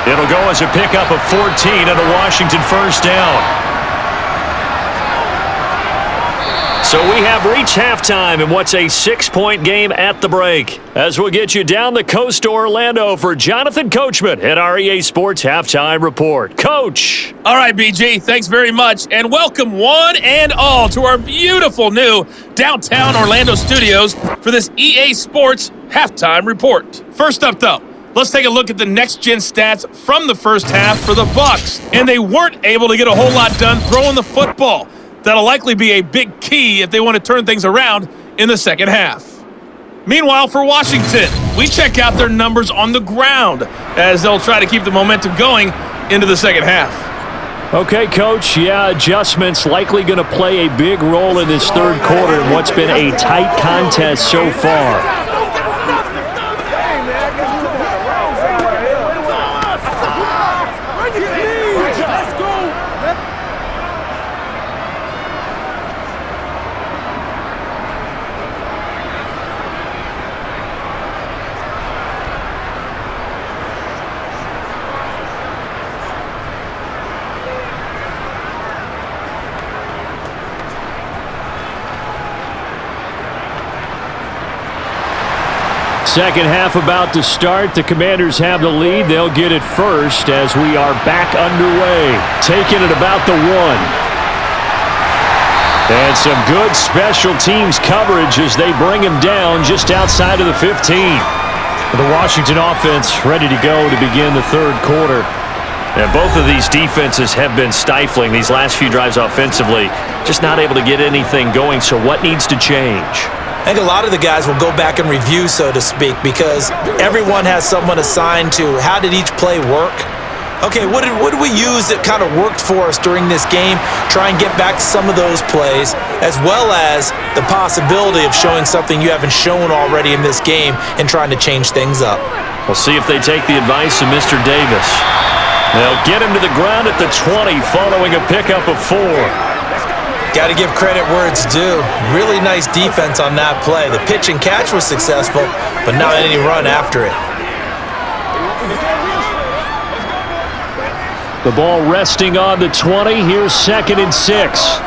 It'll go as a pickup of 14 and a Washington first down. So we have reached halftime in what's a 6-point game at the break. As we'll get you down the coast to Orlando for Jonathan Coachman at our EA Sports Halftime Report. Coach! All right, BG, thanks very much. And welcome one and all to our beautiful new downtown Orlando studios for this EA Sports Halftime Report. First up, though, let's take a look at the next-gen stats from the first half for the Bucs. And they weren't able to get a whole lot done throwing the football. That'll likely be a big key if they want to turn things around in the second half. Meanwhile, for Washington, we check out their numbers on the ground as they'll try to keep the momentum going into the second half. Okay, Coach, adjustments likely going to play a big role in this third quarter in what's been a tight contest so far. Second half about to start. The Commanders have the lead. They'll get it first as we are back underway. Taking it about the 1. And some good special teams coverage as they bring him down just outside of the 15. The Washington offense ready to go to begin the third quarter. And both of these defenses have been stifling these last few drives offensively. Just not able to get anything going, so what needs to change? I think a lot of the guys will go back and review, so to speak, because everyone has someone assigned to how did each play work. Okay, what did we use that kind of worked for us during this game? Try and get back to some of those plays, as well as the possibility of showing something you haven't shown already in this game and trying to change things up. We'll see if they take the advice of Mr. Davis. They'll get him to the ground at the 20 following a pickup of 4. Got to give credit where it's due. Really nice defense on that play. The pitch and catch was successful, but not any run after it. The ball resting on the 20. Here's 2nd and 6.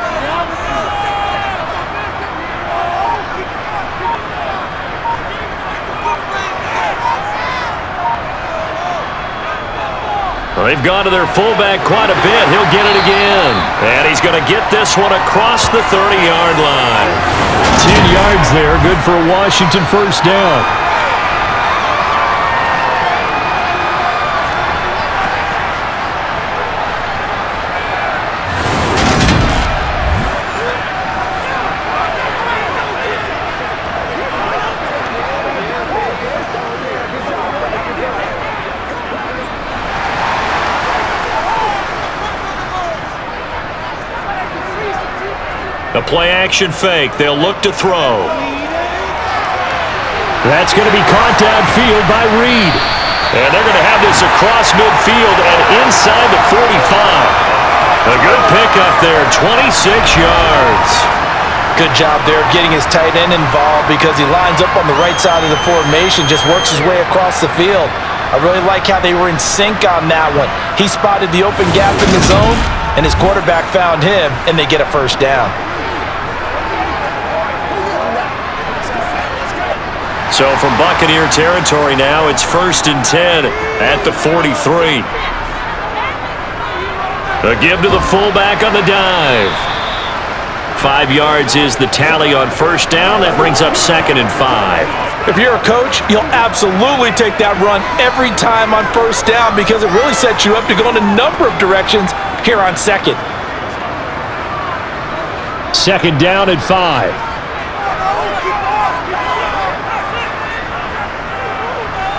They've gone to their fullback quite a bit. He'll get it again. And he's going to get this one across the 30-yard line. 10 yards there. Good for a Washington first down. A play-action fake. They'll look to throw. That's going to be caught downfield by Reed. And they're going to have this across midfield and inside the 45. A good pickup there, 26 yards. Good job there of getting his tight end involved because he lines up on the right side of the formation, just works his way across the field. I really like how they were in sync on that one. He spotted the open gap in the zone, and his quarterback found him, and they get a first down. So from Buccaneer territory now, it's 1st and 10 at the 43. A give to the fullback on the dive. 5 yards is the tally on first down. That brings up 2nd and 5. If you're a coach, you'll absolutely take that run every time on first down because it really sets you up to go in a number of directions here on 2nd. 2nd down and 5.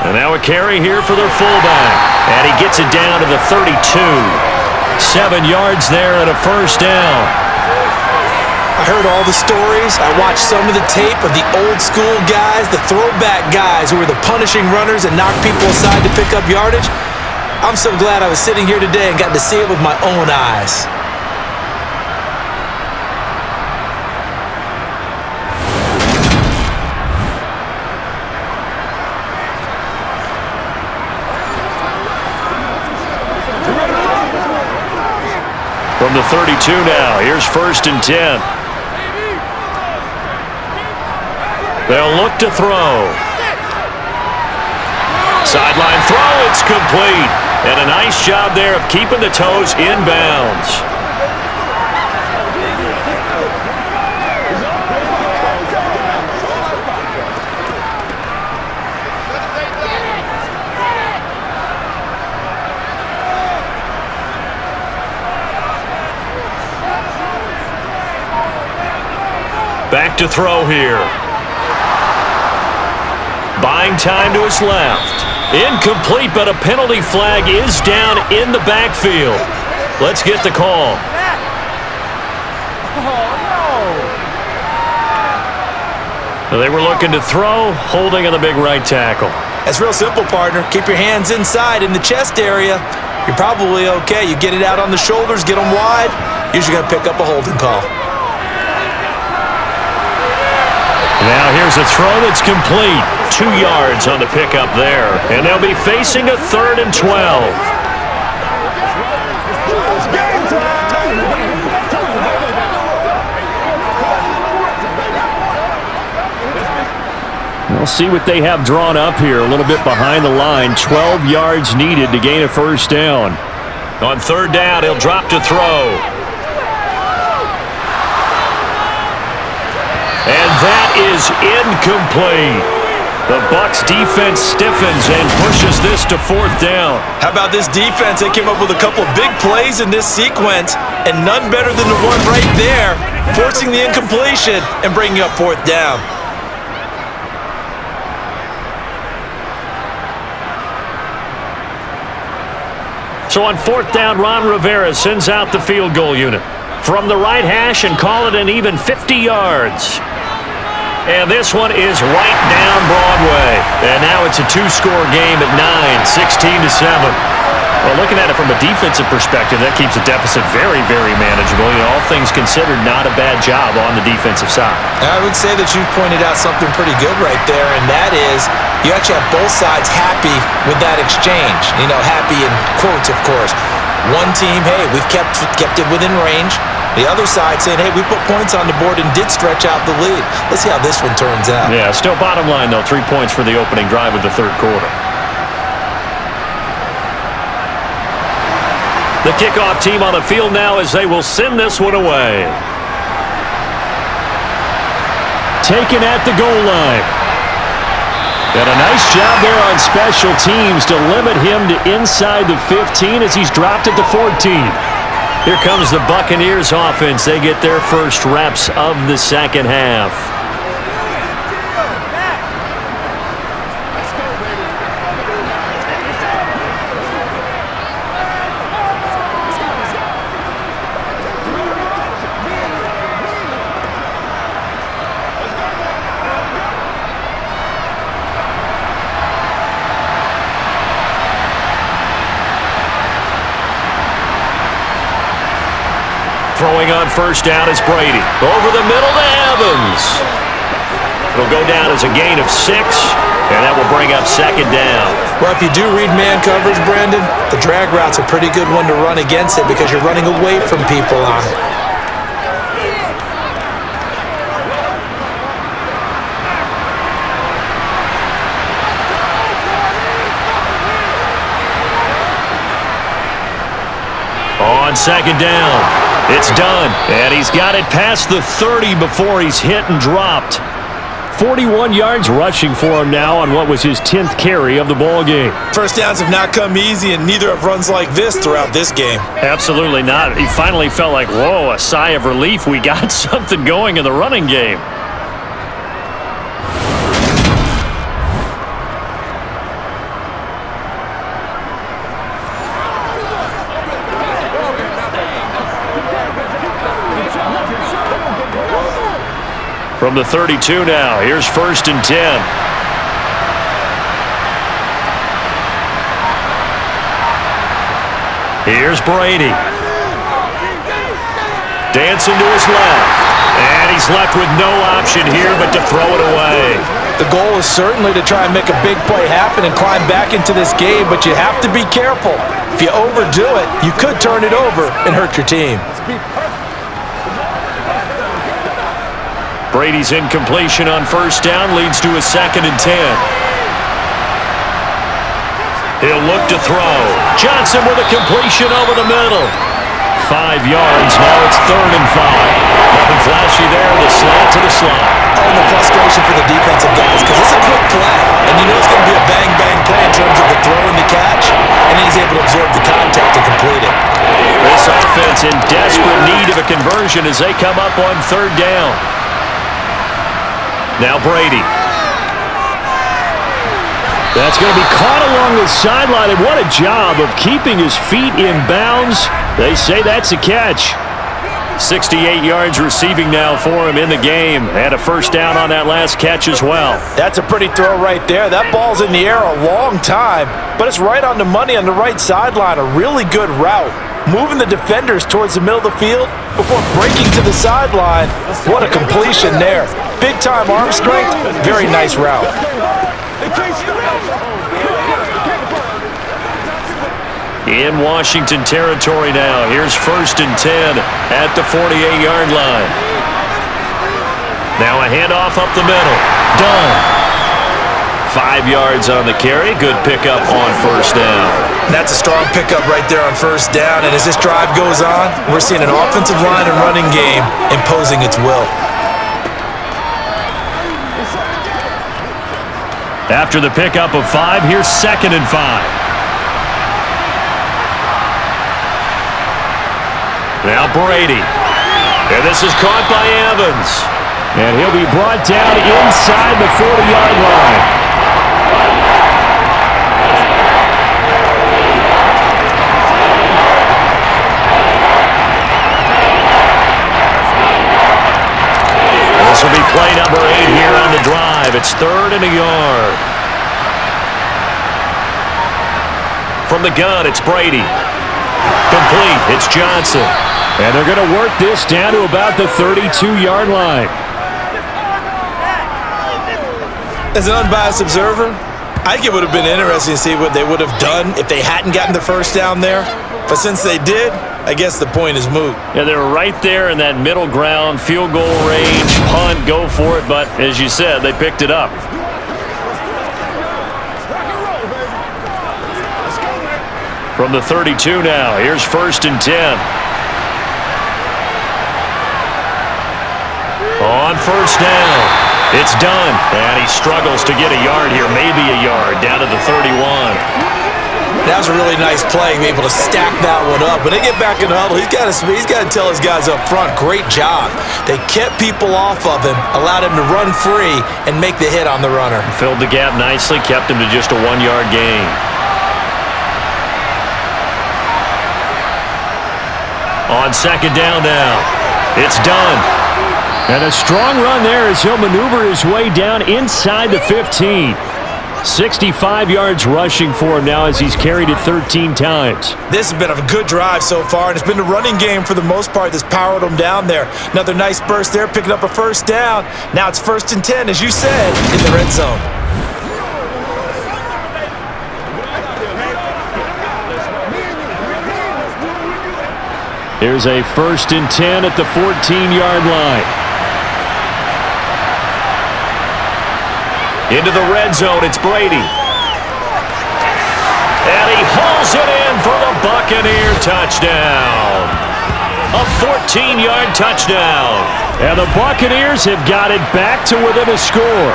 And now a carry here for their fullback. And he gets it down to the 32. 7 yards there and a first down. I heard all the stories. I watched some of the tape of the old school guys, the throwback guys who were the punishing runners and knocked people aside to pick up yardage. I'm so glad I was sitting here today and got to see it with my own eyes. From the 32 now, here's 1st and 10. They'll look to throw. Sideline throw, it's complete. And a nice job there of keeping the toes in bounds. Back to throw here. Buying time to his left. Incomplete, but a penalty flag is down in the backfield. Let's get the call. They were looking to throw, holding on the big right tackle. That's real simple, partner. Keep your hands inside in the chest area. You're probably okay. You get it out on the shoulders, get them wide. Usually going to pick up a holding call. Now here's a throw that's complete. 2 yards on the pickup there. And they'll be facing a 3rd and 12. We'll see what they have drawn up here. A little bit behind the line. 12 yards needed to gain a 1st down. On 3rd down, he'll drop to throw. And that is incomplete. The Bucs defense stiffens and pushes this to 4th down. How about this defense? They came up with a couple of big plays in this sequence, and none better than the one right there, forcing the incompletion and bringing up 4th down. So on 4th down, Ron Rivera sends out the field goal unit from the right hash and call it an even 50 yards. And this one is right down Broadway. And now it's a 2-score game at 9, 16-7. Well, looking at it from a defensive perspective, that keeps the deficit very, very manageable. You know, all things considered, not a bad job on the defensive side. I would say that you've pointed out something pretty good right there, and that is you actually have both sides happy with that exchange. You know, happy in quotes, of course. One team, hey, we've kept it within range. The other side saying, hey, we put points on the board and did stretch out the lead. Let's see how this one turns out. Yeah, still bottom line, though, 3 points for the opening drive of the 3rd quarter. The kickoff team on the field now as they will send this one away. Taken at the goal line. And a nice job there on special teams to limit him to inside the 15 as he's dropped at the 14. Here comes the Buccaneers offense. They get their first reps of the 2nd half. Throwing on 1st down is Brady. Over the middle to Evans. It'll go down as a gain of 6, and that will bring up 2nd down. Well, if you do read man coverage, Brandon, the drag route's a pretty good one to run against it because you're running away from people on it. On 2nd down. It's done, and he's got it past the 30 before he's hit and dropped. 41 yards rushing for him now on what was his 10th carry of the ball game. First downs have not come easy, and neither have runs like this throughout this game. Absolutely not. He finally felt like, whoa, a sigh of relief. We got something going in the running game. From the 32 now, here's 1st and 10. Here's Brady. Dancing to his left. And he's left with no option here but to throw it away. The goal is certainly to try and make a big play happen and climb back into this game, but you have to be careful. If you overdo it, you could turn it over and hurt your team. Brady's incompletion on first down leads to a 2nd and 10. He'll look to throw. Johnson with a completion over the middle. 5 yards. Now it's 3rd and 5. Nothing flashy there. The slant to the slot. Oh, and the frustration for the defensive guys because it's a quick play. And you know it's going to be a bang-bang play in terms of the throw and the catch. And he's able to absorb the contact and complete it. This offense in desperate need of a conversion as they come up on 3rd down. Now Brady. That's going to be caught along the sideline, and what a job of keeping his feet in bounds. They say that's a catch. 68 yards receiving now for him in the game. Had a first down on that last catch as well. That's a pretty throw right there. That ball's in the air a long time, but it's right on the money on the right sideline. A really good route. Moving the defenders towards the middle of the field before breaking to the sideline. What a completion there. Big-time arm strength. Very nice route. In Washington territory now. Here's 1st and 10 at the 48-yard line. Now a handoff up the middle. Done. 5 yards on the carry. Good pickup on first down. That's a strong pickup right there on first down. And as this drive goes on, we're seeing an offensive line and running game imposing its will. After the pickup of 5, here's 2nd and 5. Now Brady. And this is caught by Evans. And he'll be brought down inside the 40-yard line. This will be play number 8 here on the drive. It's 3rd and a yard. From the gun, it's Brady. Complete. It's Johnson. And they're going to work this down to about the 32-yard line. As an unbiased observer, I think it would have been interesting to see what they would have done if they hadn't gotten the first down there. But since they did, I guess the point is moot. Yeah, they were right there in that middle ground, field goal range, punt, go for it. But as you said, they picked it up. From the 32 now, here's 1st and 10. On first down, it's done. And he struggles to get a yard here, maybe a yard, down to the 31. That was a really nice play, being able to stack that one up. When they get back in the huddle, he's got to tell his guys up front, great job. They kept people off of him, allowed him to run free, and make the hit on the runner. Filled the gap nicely, kept him to just a 1-yard gain. On 2nd down now, it's done. And a strong run there as he'll maneuver his way down inside the 15. 65 yards rushing for him now as he's carried it 13 times. This has been a good drive so far, and it's been the running game for the most part that's powered him down there. Another nice burst there, picking up a first down. Now it's 1st and 10, as you said, in the red zone. Here's a 1st and 10 at the 14-yard line. Into the red zone, it's Brady. And he hauls it in for the Buccaneer touchdown. A 14-yard touchdown. And the Buccaneers have got it back to within a score.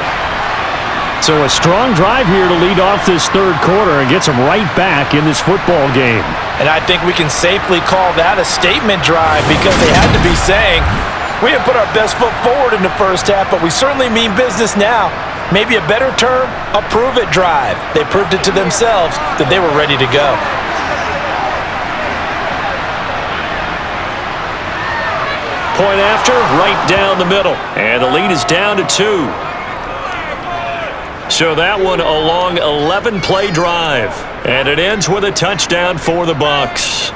So a strong drive here to lead off this 3rd quarter and gets them right back in this football game. And I think we can safely call that a statement drive because they had to be saying, we didn't put our best foot forward in the first half, but we certainly mean business now. Maybe a better term, a prove-it drive. They proved it to themselves that they were ready to go. Point after, right down the middle. And the lead is down to 2. So that one a long 11-play drive. And it ends with a touchdown for the Bucs.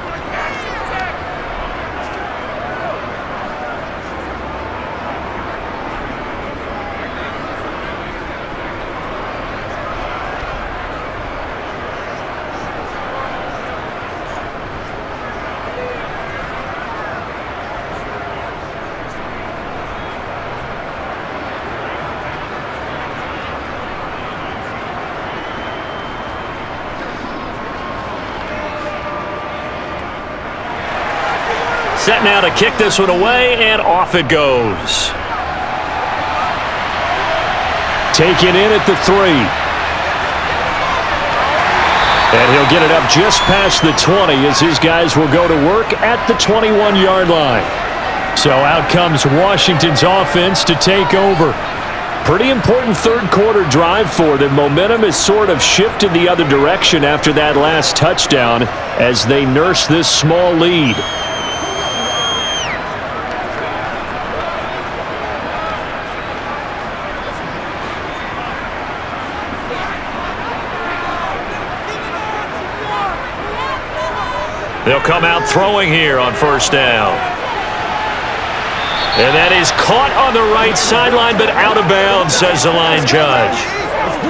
Set now to kick this one away, and off it goes. Taken in at the 3. And he'll get it up just past the 20 as his guys will go to work at the 21-yard line. So out comes Washington's offense to take over. Pretty important third-quarter drive for them. Momentum has sort of shifted the other direction after that last touchdown as they nurse this small lead. They'll come out throwing here on first down. And that is caught on the right sideline, but out of bounds, says the line judge.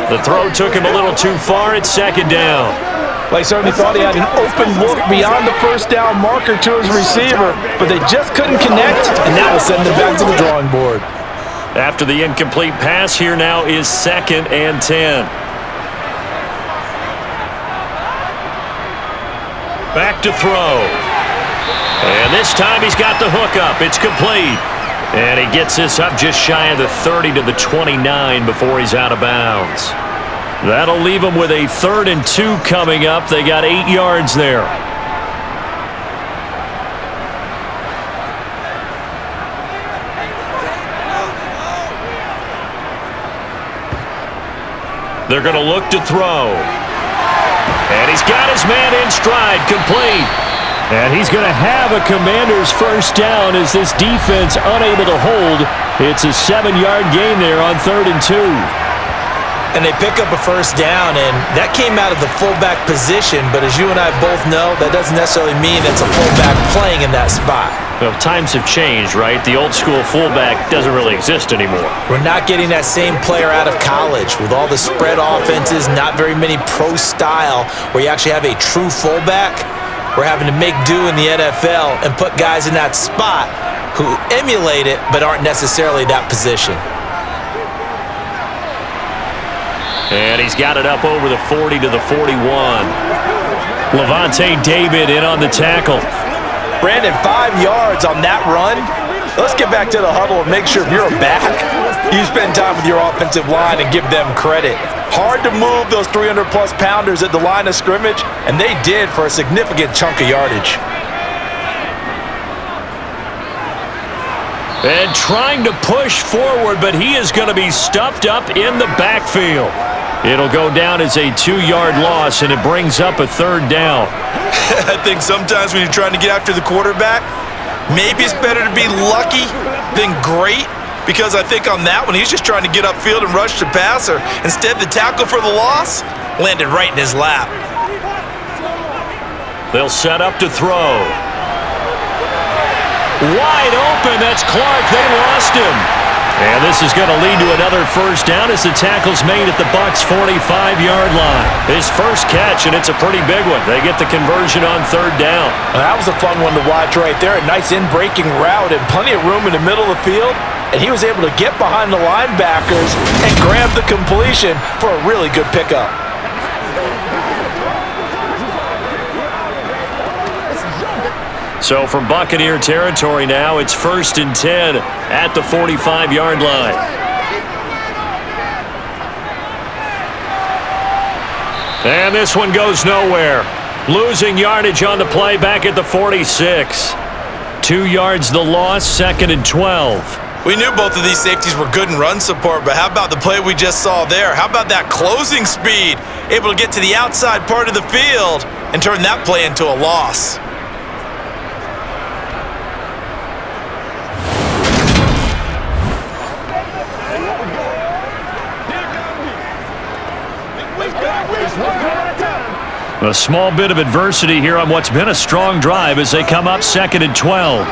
The throw took him a little too far. It's second down. They certainly thought he had an open look beyond the first down marker to his receiver, but they just couldn't connect, and that will send them back to the drawing board. After the incomplete pass, here now is 2nd and 10. Back to throw. And this time he's got the hook up. It's complete. And he gets this up just shy of the 30 to the 29 before he's out of bounds. That'll leave him with a 3rd and 2 coming up. They got 8 yards there. They're going to look to throw. And he's got his man in stride, complete. And he's going to have a Commanders first down as this defense unable to hold. It's a 7-yard gain there on 3rd and 2. And they pick up a first down, and that came out of the fullback position, but as you and I both know, that doesn't necessarily mean it's a fullback playing in that spot. Well, times have changed, right? The old school fullback doesn't really exist anymore. We're not getting that same player out of college with all the spread offenses, not very many pro style where you actually have a true fullback. We're having to make do in the NFL and put guys in that spot who emulate it but aren't necessarily that position. And he's got it up over the 40 to the 41. Levante David in on the tackle. Brandon, 5 yards on that run. Let's get back to the huddle and make sure if you're a back, you spend time with your offensive line and give them credit. Hard to move those 300-plus pounders at the line of scrimmage, and they did for a significant chunk of yardage. And trying to push forward, but he is going to be stuffed up in the backfield. It'll go down as a 2-yard loss, and it brings up a 3rd down. I think sometimes when you're trying to get after the quarterback, maybe it's better to be lucky than great, because I think on that one, he's just trying to get upfield and rush the passer. Instead, the tackle for the loss landed right in his lap. They'll set up to throw. Wide open, that's Clark. They lost him. And this is going to lead to another first down as the tackle's made at the Bucs' 45-yard line. His first catch, and it's a pretty big one. They get the conversion on 3rd down. Well, that was a fun one to watch right there. A nice in-breaking route and plenty of room in the middle of the field. And he was able to get behind the linebackers and grab the completion for a really good pickup. So from Buccaneer territory now, it's 1st and 10 at the 45-yard line. And this one goes nowhere. Losing yardage on the play back at the 46. 2 yards the loss, 2nd and 12. We knew both of these safeties were good in run support, but how about the play we just saw there? How about that closing speed? Able to get to the outside part of the field and turn that play into a loss. A small bit of adversity here on what's been a strong drive as they come up 2nd and 12.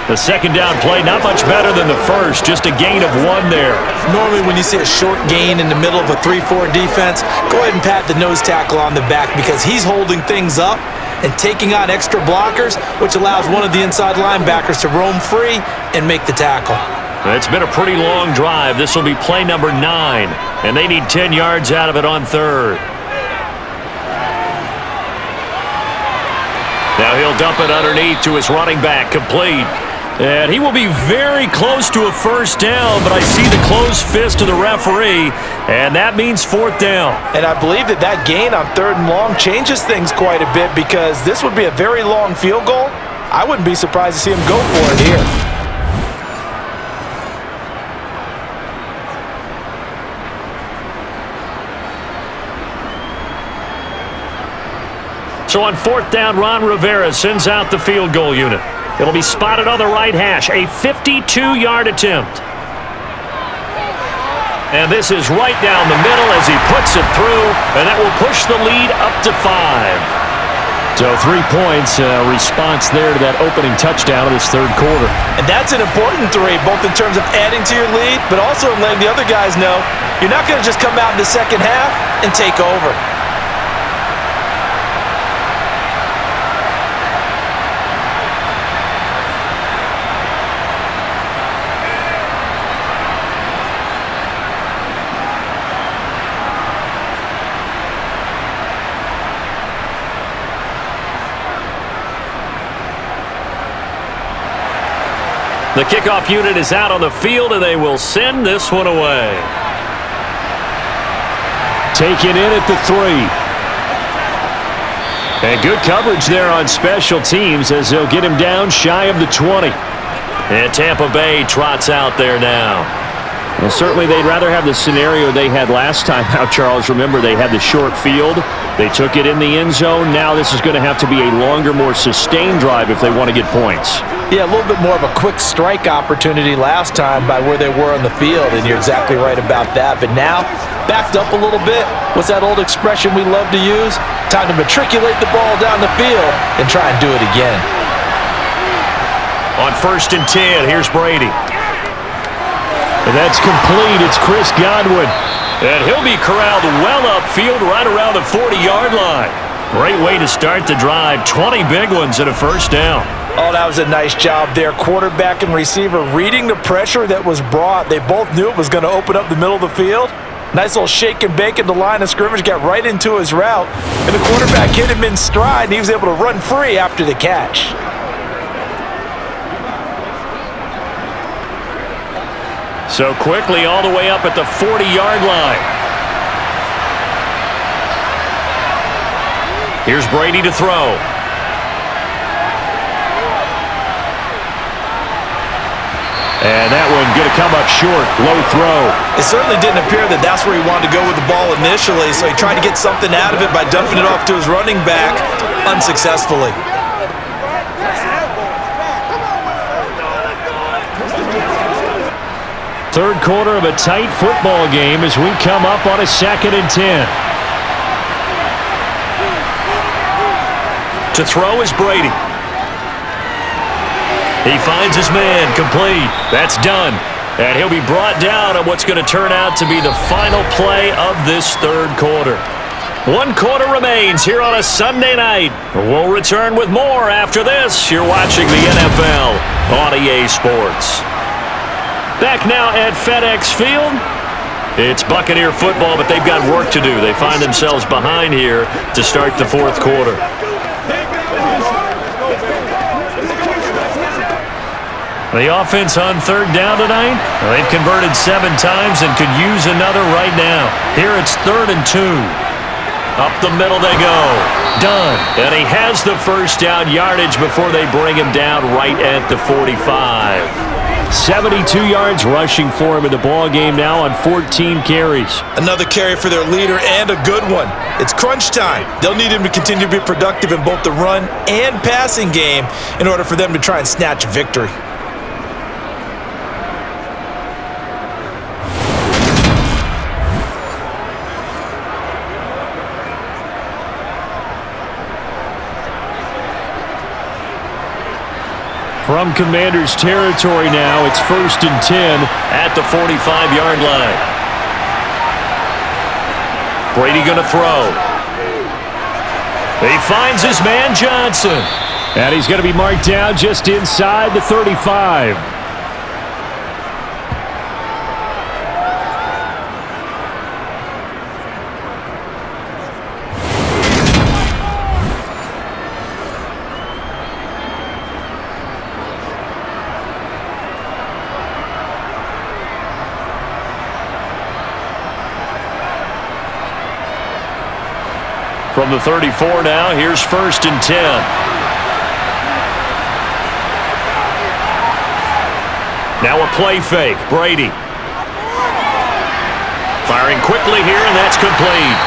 The 2nd down play, not much better than the first, just a gain of 1 there. Normally when you see a short gain in the middle of a 3-4 defense, go ahead and pat the nose tackle on the back because he's holding things up and taking on extra blockers, which allows one of the inside linebackers to roam free and make the tackle. It's been a pretty long drive. This will be play number 9, and they need 10 yards out of it on third. Now he'll dump it underneath to his running back, complete. And he will be very close to a first down, but I see the closed fist of the referee, and that means 4th down. And I believe that gain on 3rd and long changes things quite a bit because this would be a very long field goal. I wouldn't be surprised to see him go for it here. So on 4th down, Ron Rivera sends out the field goal unit. It'll be spotted on the right hash, a 52-yard attempt. And this is right down the middle as he puts it through, and that will push the lead up to 5. So 3 points, response there to that opening touchdown of this third quarter. And that's an important 3, both in terms of adding to your lead, but also in letting the other guys know you're not going to just come out in the second half and take over. The kickoff unit is out on the field, and they will send this one away. Taken in at the 3. And good coverage there on special teams as they'll get him down shy of the 20. And Tampa Bay trots out there now. Well, certainly they'd rather have the scenario they had last time out, Charles. Remember, they had the short field. They took it in the end zone. Now this is going to have to be a longer, more sustained drive if they want to get points. Yeah, a little bit more of a quick strike opportunity last time by where they were on the field, and you're exactly right about that. But now, backed up a little bit. What's that old expression we love to use? Time to matriculate the ball down the field and try and do it again. On 1st and 10, here's Brady. And that's complete. It's Chris Godwin. And he'll be corralled well upfield right around the 40-yard line. Great way to start the drive. 20 big ones and a first down. Oh, that was a nice job there. Quarterback and receiver reading the pressure that was brought. They both knew it was going to open up the middle of the field. Nice little shake and bake at the line of scrimmage, got right into his route. And the quarterback hit him in stride, and he was able to run free after the catch. So quickly all the way up at the 40-yard line. Here's Brady to throw. And that one going to come up short. Low throw. It certainly didn't appear that that's where he wanted to go with the ball initially, so he tried to get something out of it by dumping it off to his running back unsuccessfully. Third quarter of a tight football game as we come up on a 2nd and 10. To throw is Brady. He finds his man, complete. That's done. And he'll be brought down on what's going to turn out to be the final play of this third quarter. 1 quarter remains here on a Sunday night. We'll return with more after this. You're watching the NFL on EA Sports. Back now at FedEx Field. It's Buccaneer football, but they've got work to do. They find themselves behind here to start the fourth quarter. The offense on 3rd down tonight, they've converted 7 times and could use another right now. Here it's 3rd and 2. Up the middle they go. Done. And he has the first down yardage before they bring him down right at the 45. 72 yards rushing for him in the ball game now on 14 carries. Another carry for their leader and a good one. It's crunch time. They'll need him to continue to be productive in both the run and passing game in order for them to try and snatch a victory. From Commanders territory now, it's 1st and 10 at the 45-yard line. Brady going to throw. He finds his man Johnson. And he's going to be marked down just inside the 35. From the 34 now, here's 1st and 10. Now a play fake. Brady. Firing quickly here, and that's complete.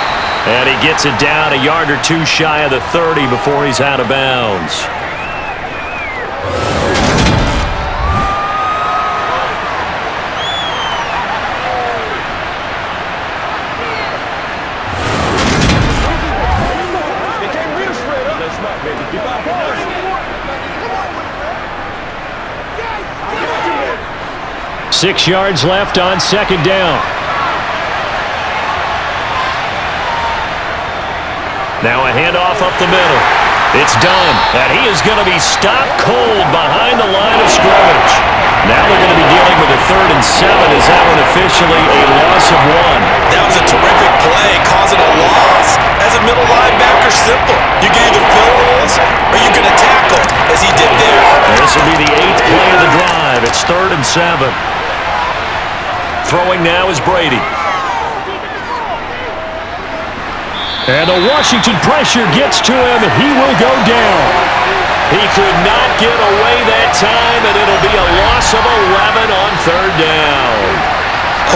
And he gets it down a yard or two shy of the 30 before he's out of bounds. They can't read us straight up. That's right, baby. Keep out of 6 yards left on 2nd down. Now a handoff up the middle. It's done. And he is going to be stopped cold behind the line of scrimmage. Now they're going to be dealing with a 3rd and 7. Is that one officially a loss of 1? That was a terrific play, causing a loss. As a middle linebacker, simple. You can either fill holes or you can tackle, as he did there. This will be the 8th play of the drive. It's 3rd and 7. Throwing now is Brady. And the Washington pressure gets to him. He will go down. He could not get away that time, and it'll be a loss of 11 on 3rd down.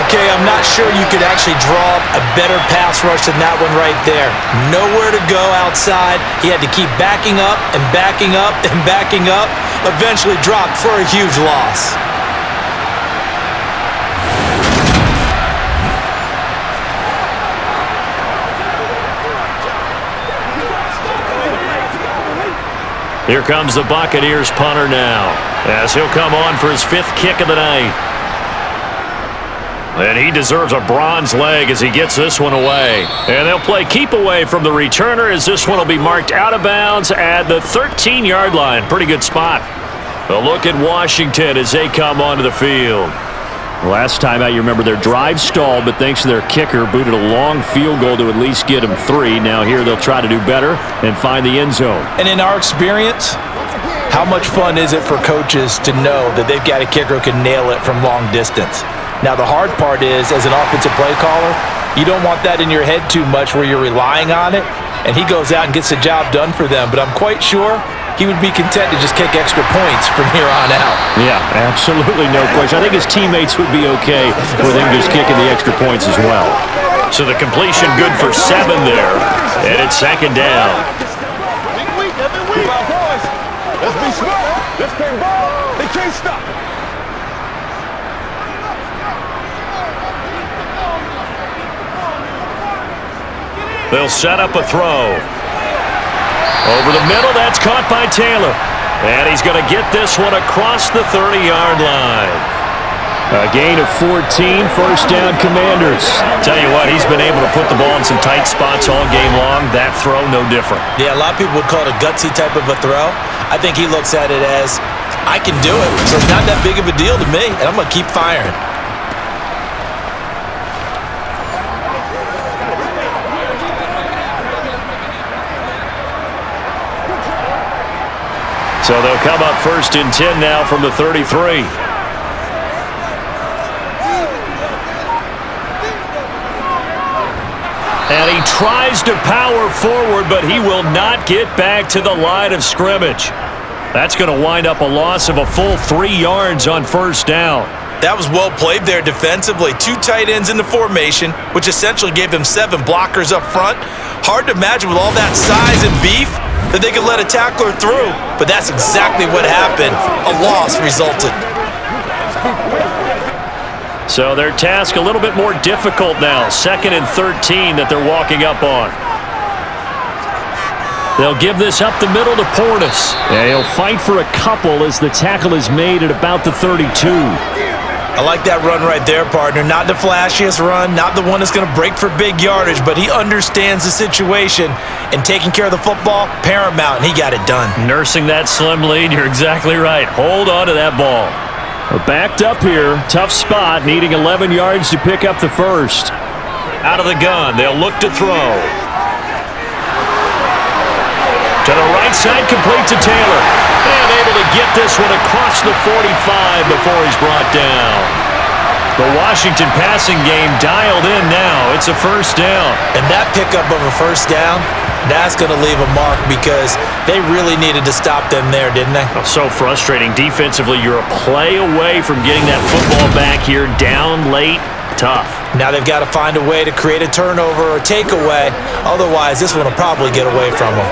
Okay, I'm not sure you could actually draw a better pass rush than that one right there. Nowhere to go outside. He had to keep backing up and backing up and backing up. Eventually dropped for a huge loss. Here comes the Buccaneers punter now, as he'll come on for his 5th kick of the night. And he deserves a bronze leg as he gets this one away. And they'll play keep away from the returner as this one will be marked out of bounds at the 13-yard line. Pretty good spot. A look at Washington as they come onto the field. Last time out, you remember their drive stalled, but thanks to their kicker, booted a long field goal to at least get them 3. Now here they'll try to do better and find the end zone. And in our experience, how much fun is it for coaches to know that they've got a kicker who can nail it from long distance? Now the hard part is, as an offensive play caller, you don't want that in your head too much where you're relying on it, and he goes out and gets the job done for them. But I'm quite sure he would be content to just kick extra points from here on out. Yeah, absolutely no question. I think his teammates would be okay with him just kicking the extra points as well. So the completion good for 7 there, and it's 2nd down. Let's be smart. Let's play ball. They can't stop. They'll set up a throw. Over the middle, that's caught by Taylor. And he's going to get this one across the 30-yard line. A gain of 14, 1st down Commanders. Tell you what, he's been able to put the ball in some tight spots all game long. That throw, no different. Yeah, a lot of people would call it a gutsy type of a throw. I think he looks at it as, I can do it, so it's not that big of a deal to me, and I'm going to keep firing. So they'll come up 1st and 10 now from the 33. And he tries to power forward, but he will not get back to the line of scrimmage. That's going to wind up a loss of a full 3 yards on 1st down. That was well played there defensively. 2 tight ends in the formation, which essentially gave them 7 blockers up front. Hard to imagine with all that size and beef that they could let a tackler through, but that's exactly what happened. A loss resulted. So their task a little bit more difficult now. 2nd and 13 that they're walking up on. They'll give this up the middle to Portis. And he'll fight for a couple as the tackle is made at about the 32. I like that run right there, partner. Not the flashiest run, not the one that's going to break for big yardage, but he understands the situation, and taking care of the football, paramount, and he got it done. Nursing that slim lead, you're exactly right. Hold on to that ball. Backed up here, tough spot, needing 11 yards to pick up the 1st. Out of the gun, they'll look to throw. To the right side, complete to Taylor. And able to get this one across the 45 before he's brought down. The Washington passing game dialed in now. It's a first down. And that pickup of a first down, that's going to leave a mark because they really needed to stop them there, didn't they? So frustrating. Defensively, you're a play away from getting that football back here down late. Tough. Now they've got to find a way to create a turnover or takeaway. Otherwise, this one will probably get away from them.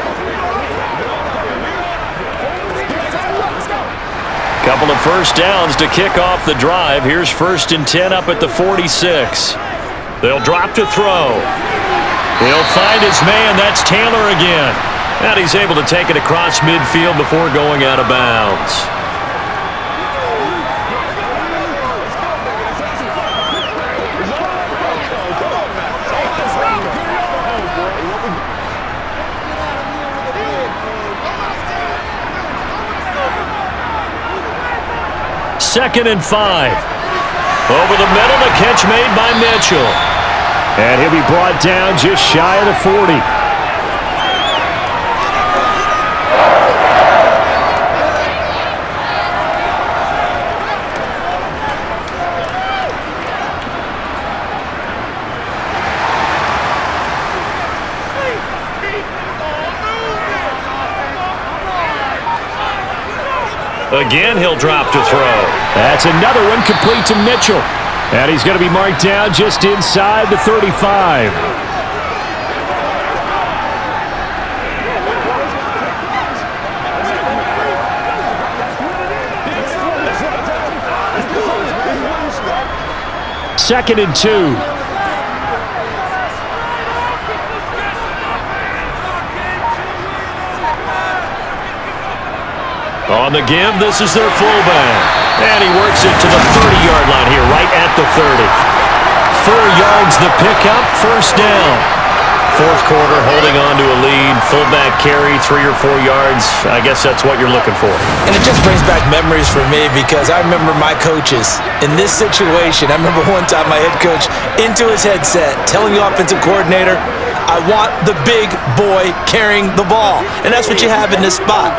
Couple of first downs to kick off the drive. Here's 1st and 10 up at the 46. They'll drop to throw. He'll find his man. That's Taylor again. And he's able to take it across midfield before going out of bounds. Second and 5. Over the middle, the catch made by Mitchell. And he'll be brought down just shy of the 40. Again, he'll drop to throw. That's another one complete to Mitchell. And he's going to be marked down just inside the 35. Second and 2. On the give, this is their fullback. And he works it to the 30-yard line here, right at the 30. 4 yards the pickup, first down. Fourth quarter, holding on to a lead. Fullback carry, 3 or 4 yards. I guess that's what you're looking for. And it just brings back memories for me because I remember my coaches in this situation. I remember one time my head coach into his headset telling the offensive coordinator, I want the big boy carrying the ball. And that's what you have in this spot.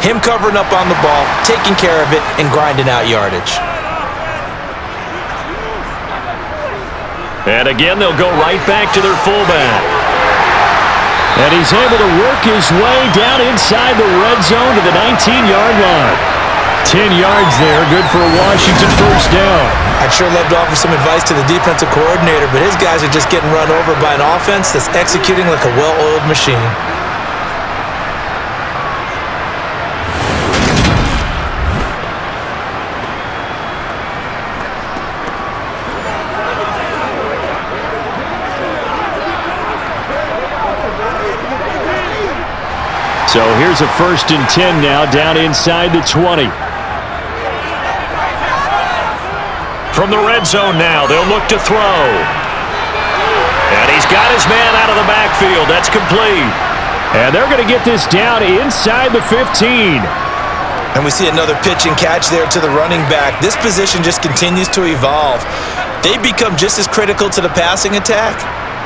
Him covering up on the ball, taking care of it, and grinding out yardage. And again, they'll go right back to their fullback. And he's able to work his way down inside the red zone to the 19-yard line. 10 yards there, good for a Washington first down. I'd sure love to offer some advice to the defensive coordinator, but his guys are just getting run over by an offense that's executing like a well-oiled machine. So here's a 1st and 10 now, down inside the 20. From the red zone now, they'll look to throw. And he's got his man out of the backfield. That's complete. And they're going to get this down inside the 15. And we see another pitch and catch there to the running back. This position just continues to evolve. They become just as critical to the passing attack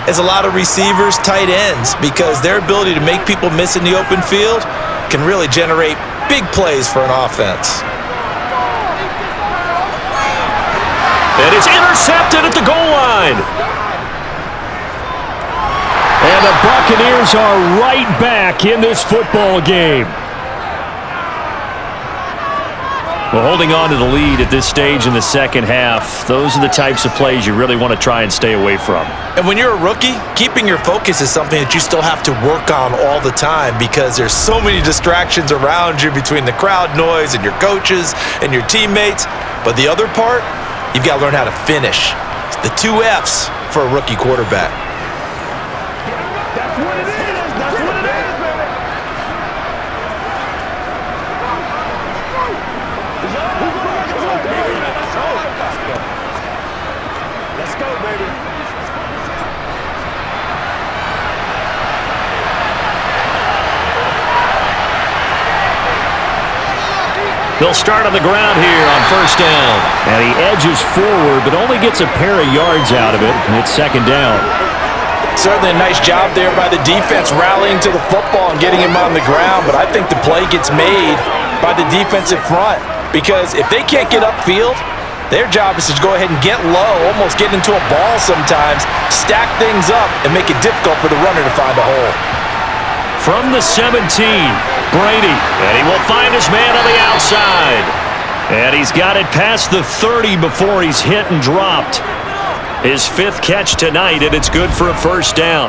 as a lot of receivers, tight ends, because their ability to make people miss in the open field can really generate big plays for an offense. And it's intercepted at the goal line. And the Buccaneers are right back in this football game. Well, holding on to the lead at this stage in the second half, those are the types of plays you really want to try and stay away from. And when you're a rookie, keeping your focus is something that you still have to work on all the time because there's so many distractions around you between the crowd noise and your coaches and your teammates. But the other part, you've got to learn how to finish. It's the 2 F's for a rookie quarterback. That's what it is. That's what it is, baby. Let's go, baby. They'll start on the ground here on first down. And he edges forward, but only gets a pair of yards out of it, and it's second down. Certainly a nice job there by the defense rallying to the football and getting him on the ground, but I think the play gets made by the defensive front because if they can't get upfield, Their job is to go ahead and get low, almost get into a ball sometimes, stack things up, and make it difficult for the runner to find a hole. From the 17, Brady, and he will find his man on the outside. And he's got it past the 30 before he's hit and dropped. His 5th catch tonight, and it's good for a first down.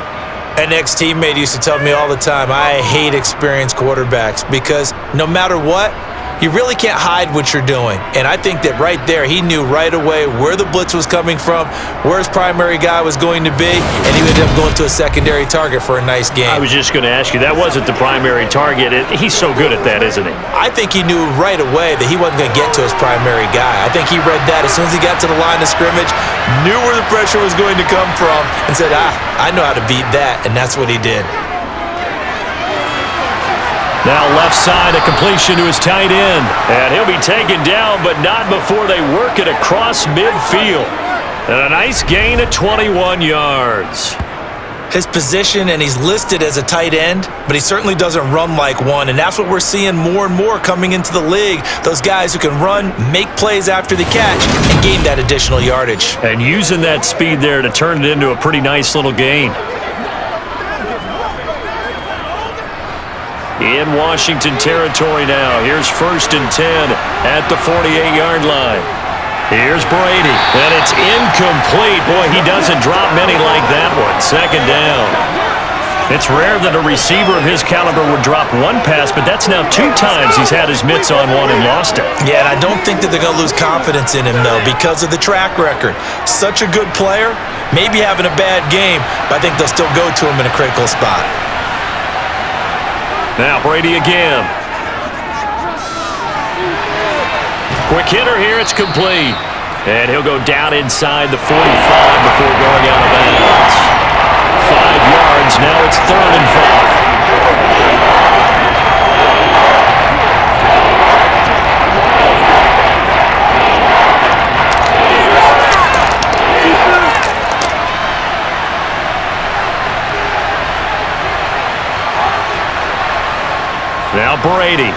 An ex-teammate used to tell me all the time, I hate experienced quarterbacks because no matter what, you really can't hide what you're doing. And I think that right there, he knew right away where the blitz was coming from, where his primary guy was going to be, and he ended up going to a secondary target for a nice game. I was just going to ask you, that wasn't the primary target. He's so good at that, isn't he? I think he knew right away that he wasn't going to get to his primary guy. I think he read that as soon as he got to the line of scrimmage, knew where the pressure was going to come from, and said, I know how to beat that, and that's what he did. Now left side, a completion to his tight end. And he'll be taken down, but not before they work it across midfield. And a nice gain of 21 yards. His position, and he's listed as a tight end, but he certainly doesn't run like one, and that's what we're seeing more and more coming into the league. Those guys who can run, make plays after the catch, and gain that additional yardage. And using that speed there to turn it into a pretty nice little gain. In Washington territory now. Here's 1st and 10 at the 48-yard line. Here's Brady, and it's incomplete. Boy, he doesn't drop many like that one. 2nd down. It's rare that a receiver of his caliber would drop one pass, but that's now 2 times he's had his mitts on one and lost it. Yeah, and I don't think that they're going to lose confidence in him, though, because of the track record. Such a good player, maybe having a bad game, but I think they'll still go to him in a critical spot. Now Brady again. Quick hitter here, it's complete. And he'll go down inside the 45 before going out of bounds. 5 yards, now it's 3rd and 5. Now Brady.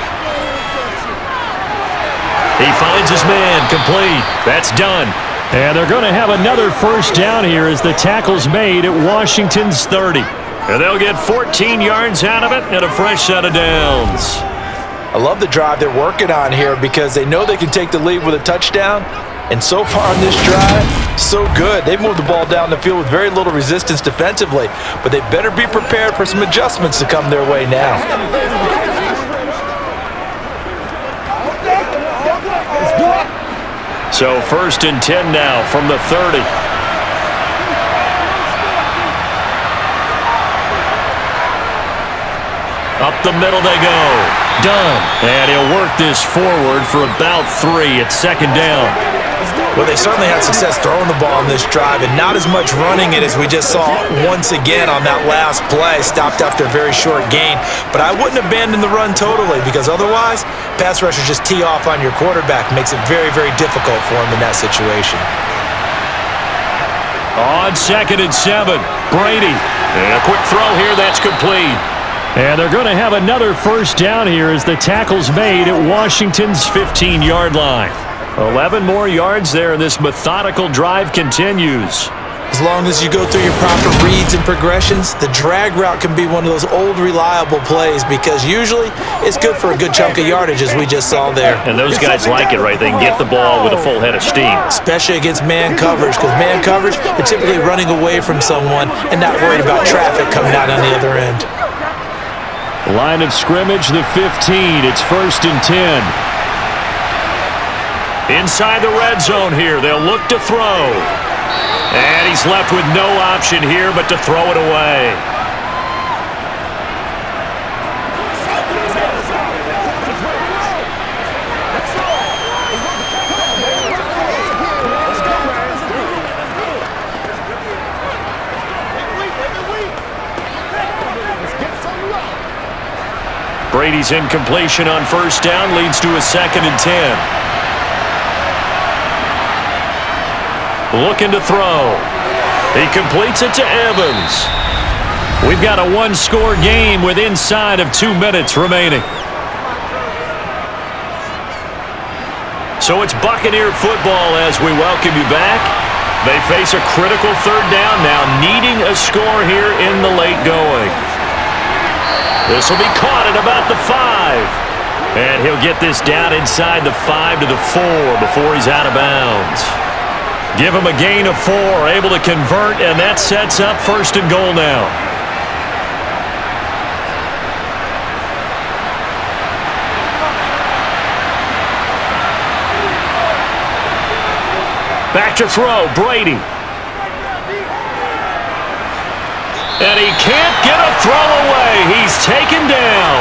He finds his man, complete. That's done. And they're going to have another first down here as the tackle's made at Washington's 30. And they'll get 14 yards out of it and a fresh set of downs. I love the drive they're working on here because they know they can take the lead with a touchdown. And so far on this drive, so good. They've moved the ball down the field with very little resistance defensively. But they better be prepared for some adjustments to come their way now. So 1st and 10 now from the 30. Up the middle they go. Done. And he'll work this forward for about 3 at 2nd down. Well, they certainly had success throwing the ball in this drive and not as much running it as we just saw once again on that last play. Stopped after a very short gain. But I wouldn't abandon the run totally because otherwise, pass rushers just tee off on your quarterback. Makes it very, very difficult for him in that situation. On 2nd and 7, Brady. And a quick throw here, that's complete. And they're going to have another first down here as the tackle's made at Washington's 15-yard line. 11 more yards there, and this methodical drive continues. As long as you go through your proper reads and progressions, the drag route can be one of those old reliable plays because usually it's good for a good chunk of yardage as we just saw there. And those guys like it, right? They can get the ball with a full head of steam. Especially against man coverage because man coverage, they're typically running away from someone and not worried about traffic coming out on the other end. Line of scrimmage, the 15. It's 1st and 10. Inside the red zone here, they'll look to throw. And he's left with no option here but to throw it away. Brady's incompletion on 1st down leads to a 2nd and 10. Looking to throw. He completes it to Evans. We've got a 1-score game with inside of 2 minutes remaining. So it's Buccaneer football as we welcome you back. They face a critical third down now, needing a score here in the late going. This will be caught at about the 5. And he'll get this down inside the 5 to the 4 before he's out of bounds. Give him a gain of 4, able to convert, and that sets up 1st and goal now. Back to throw, Brady. And he can't get a throw away. He's taken down.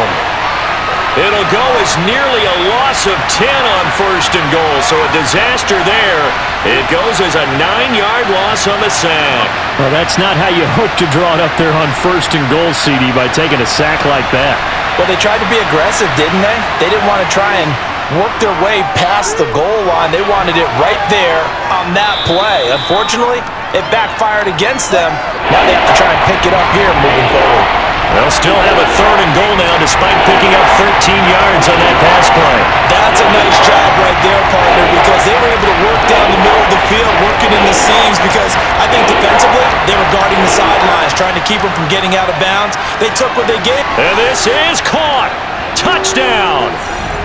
It'll go as nearly a loss of 10 on 1st and goal, so a disaster there. It goes as a 9-yard loss on the sack. Well, that's not how you hope to draw it up there on 1st and goal, CD, by taking a sack like that. Well, they tried to be aggressive, didn't they? They didn't want to try and work their way past the goal line. They wanted it right there on that play. Unfortunately, it backfired against them. Now they have to try and pick it up here moving forward. They'll still have a 3rd and goal now despite picking up 13 yards on that pass play. That's a nice job right there, partner, because they were able to work down the middle of the field, working in the seams, because I think defensively they were guarding the sidelines, trying to keep them from getting out of bounds. They took what they gave. And this is caught. Touchdown.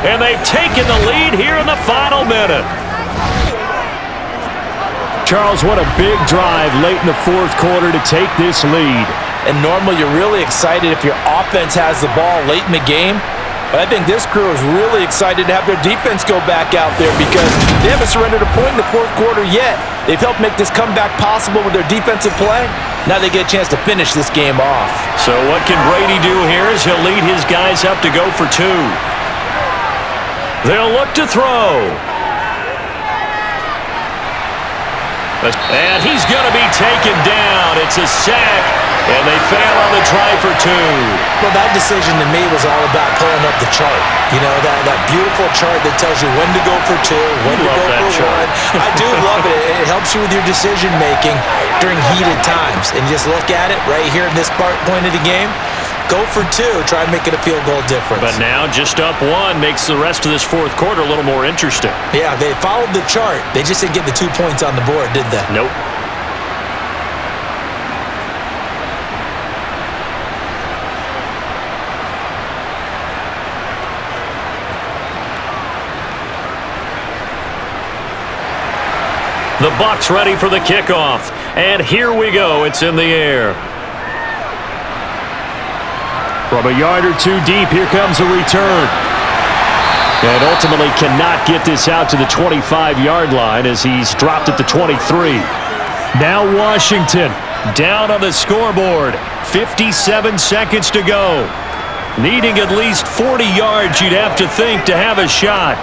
And they've taken the lead here in the final minute. Charles, what a big drive late in the 4th quarter to take this lead. And normally you're really excited if your offense has the ball late in the game. But I think this crew is really excited to have their defense go back out there because they haven't surrendered a point in the 4th quarter yet. They've helped make this comeback possible with their defensive play. Now they get a chance to finish this game off. So what can Brady do here is he'll lead his guys up to go for 2. They'll look to throw. And he's going to be taken down. It's a sack, and they fail on the try for 2. Well, that decision to me was all about pulling up the chart. You know, that beautiful chart that tells you when to go for 2, when to go for 1. I do love it. It helps you with your decision-making during heated times. And just look at it right here in this point of the game. Go for 2, try and make it a field goal difference. But now just up 1 makes the rest of this 4th quarter a little more interesting. Yeah, they followed the chart. They just didn't get the 2 points on the board, did they? Nope. The Bucs ready for the kickoff. And here we go. It's in the air. From a yard or 2 deep, here comes a return. And ultimately cannot get this out to the 25-yard line as he's dropped at the 23. Now Washington down on the scoreboard. 57 seconds to go. Needing at least 40 yards, you'd have to think, to have a shot.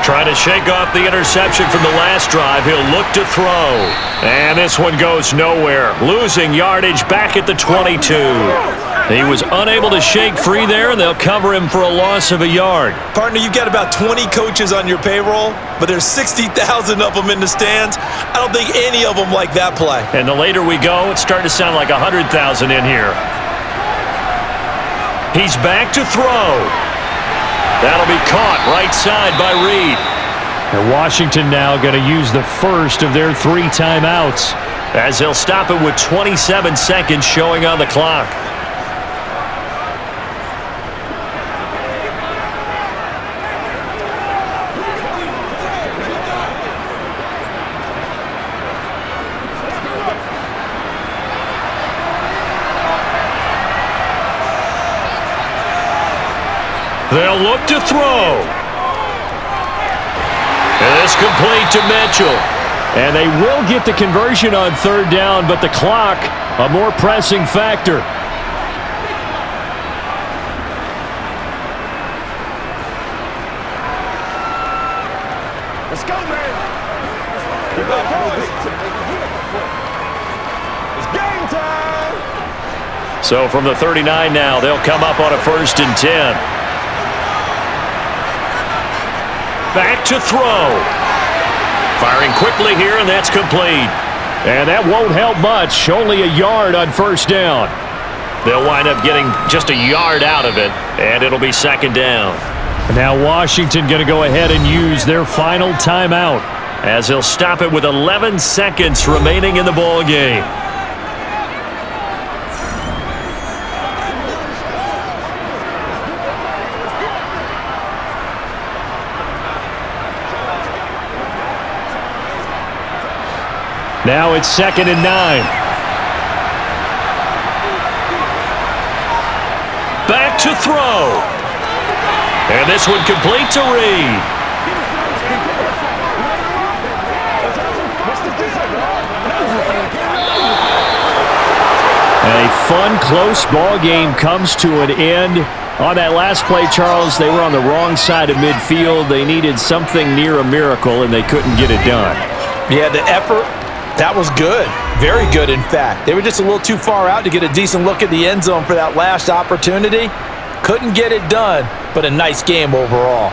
Trying to shake off the interception from the last drive. He'll look to throw. And this one goes nowhere. Losing yardage back at the 22. He was unable to shake free there, and they'll cover him for a loss of a yard. Partner, you've got about 20 coaches on your payroll, but there's 60,000 of them in the stands. I don't think any of them like that play. And the later we go, it's starting to sound like 100,000 in here. He's back to throw. That'll be caught right side by Reed. And Washington now going to use the first of their 3 timeouts, as they'll stop it with 27 seconds showing on the clock. They'll look to throw. And it's complete to Mitchell. And they will get the conversion on 3rd down, but the clock, a more pressing factor. Let's go, man. Keep up, boys. It's game time. So from the 39 now, they'll come up on a 1st and 10. Back to throw. Firing quickly here, and that's complete. And that won't help much. Only a yard on first down. They'll wind up getting just a yard out of it, and it'll be second down. Now Washington going to go ahead and use their final timeout, as he'll stop it with 11 seconds remaining in the ball game. Now it's 2nd and 9. Back to throw. And this one complete to Reed. A fun, close ball game comes to an end. On that last play, Charles, they were on the wrong side of midfield. They needed something near a miracle, and they couldn't get it done. Yeah, the effort, that was good. Very good, in fact. They were just a little too far out to get a decent look at the end zone for that last opportunity. Couldn't get it done, but a nice game overall.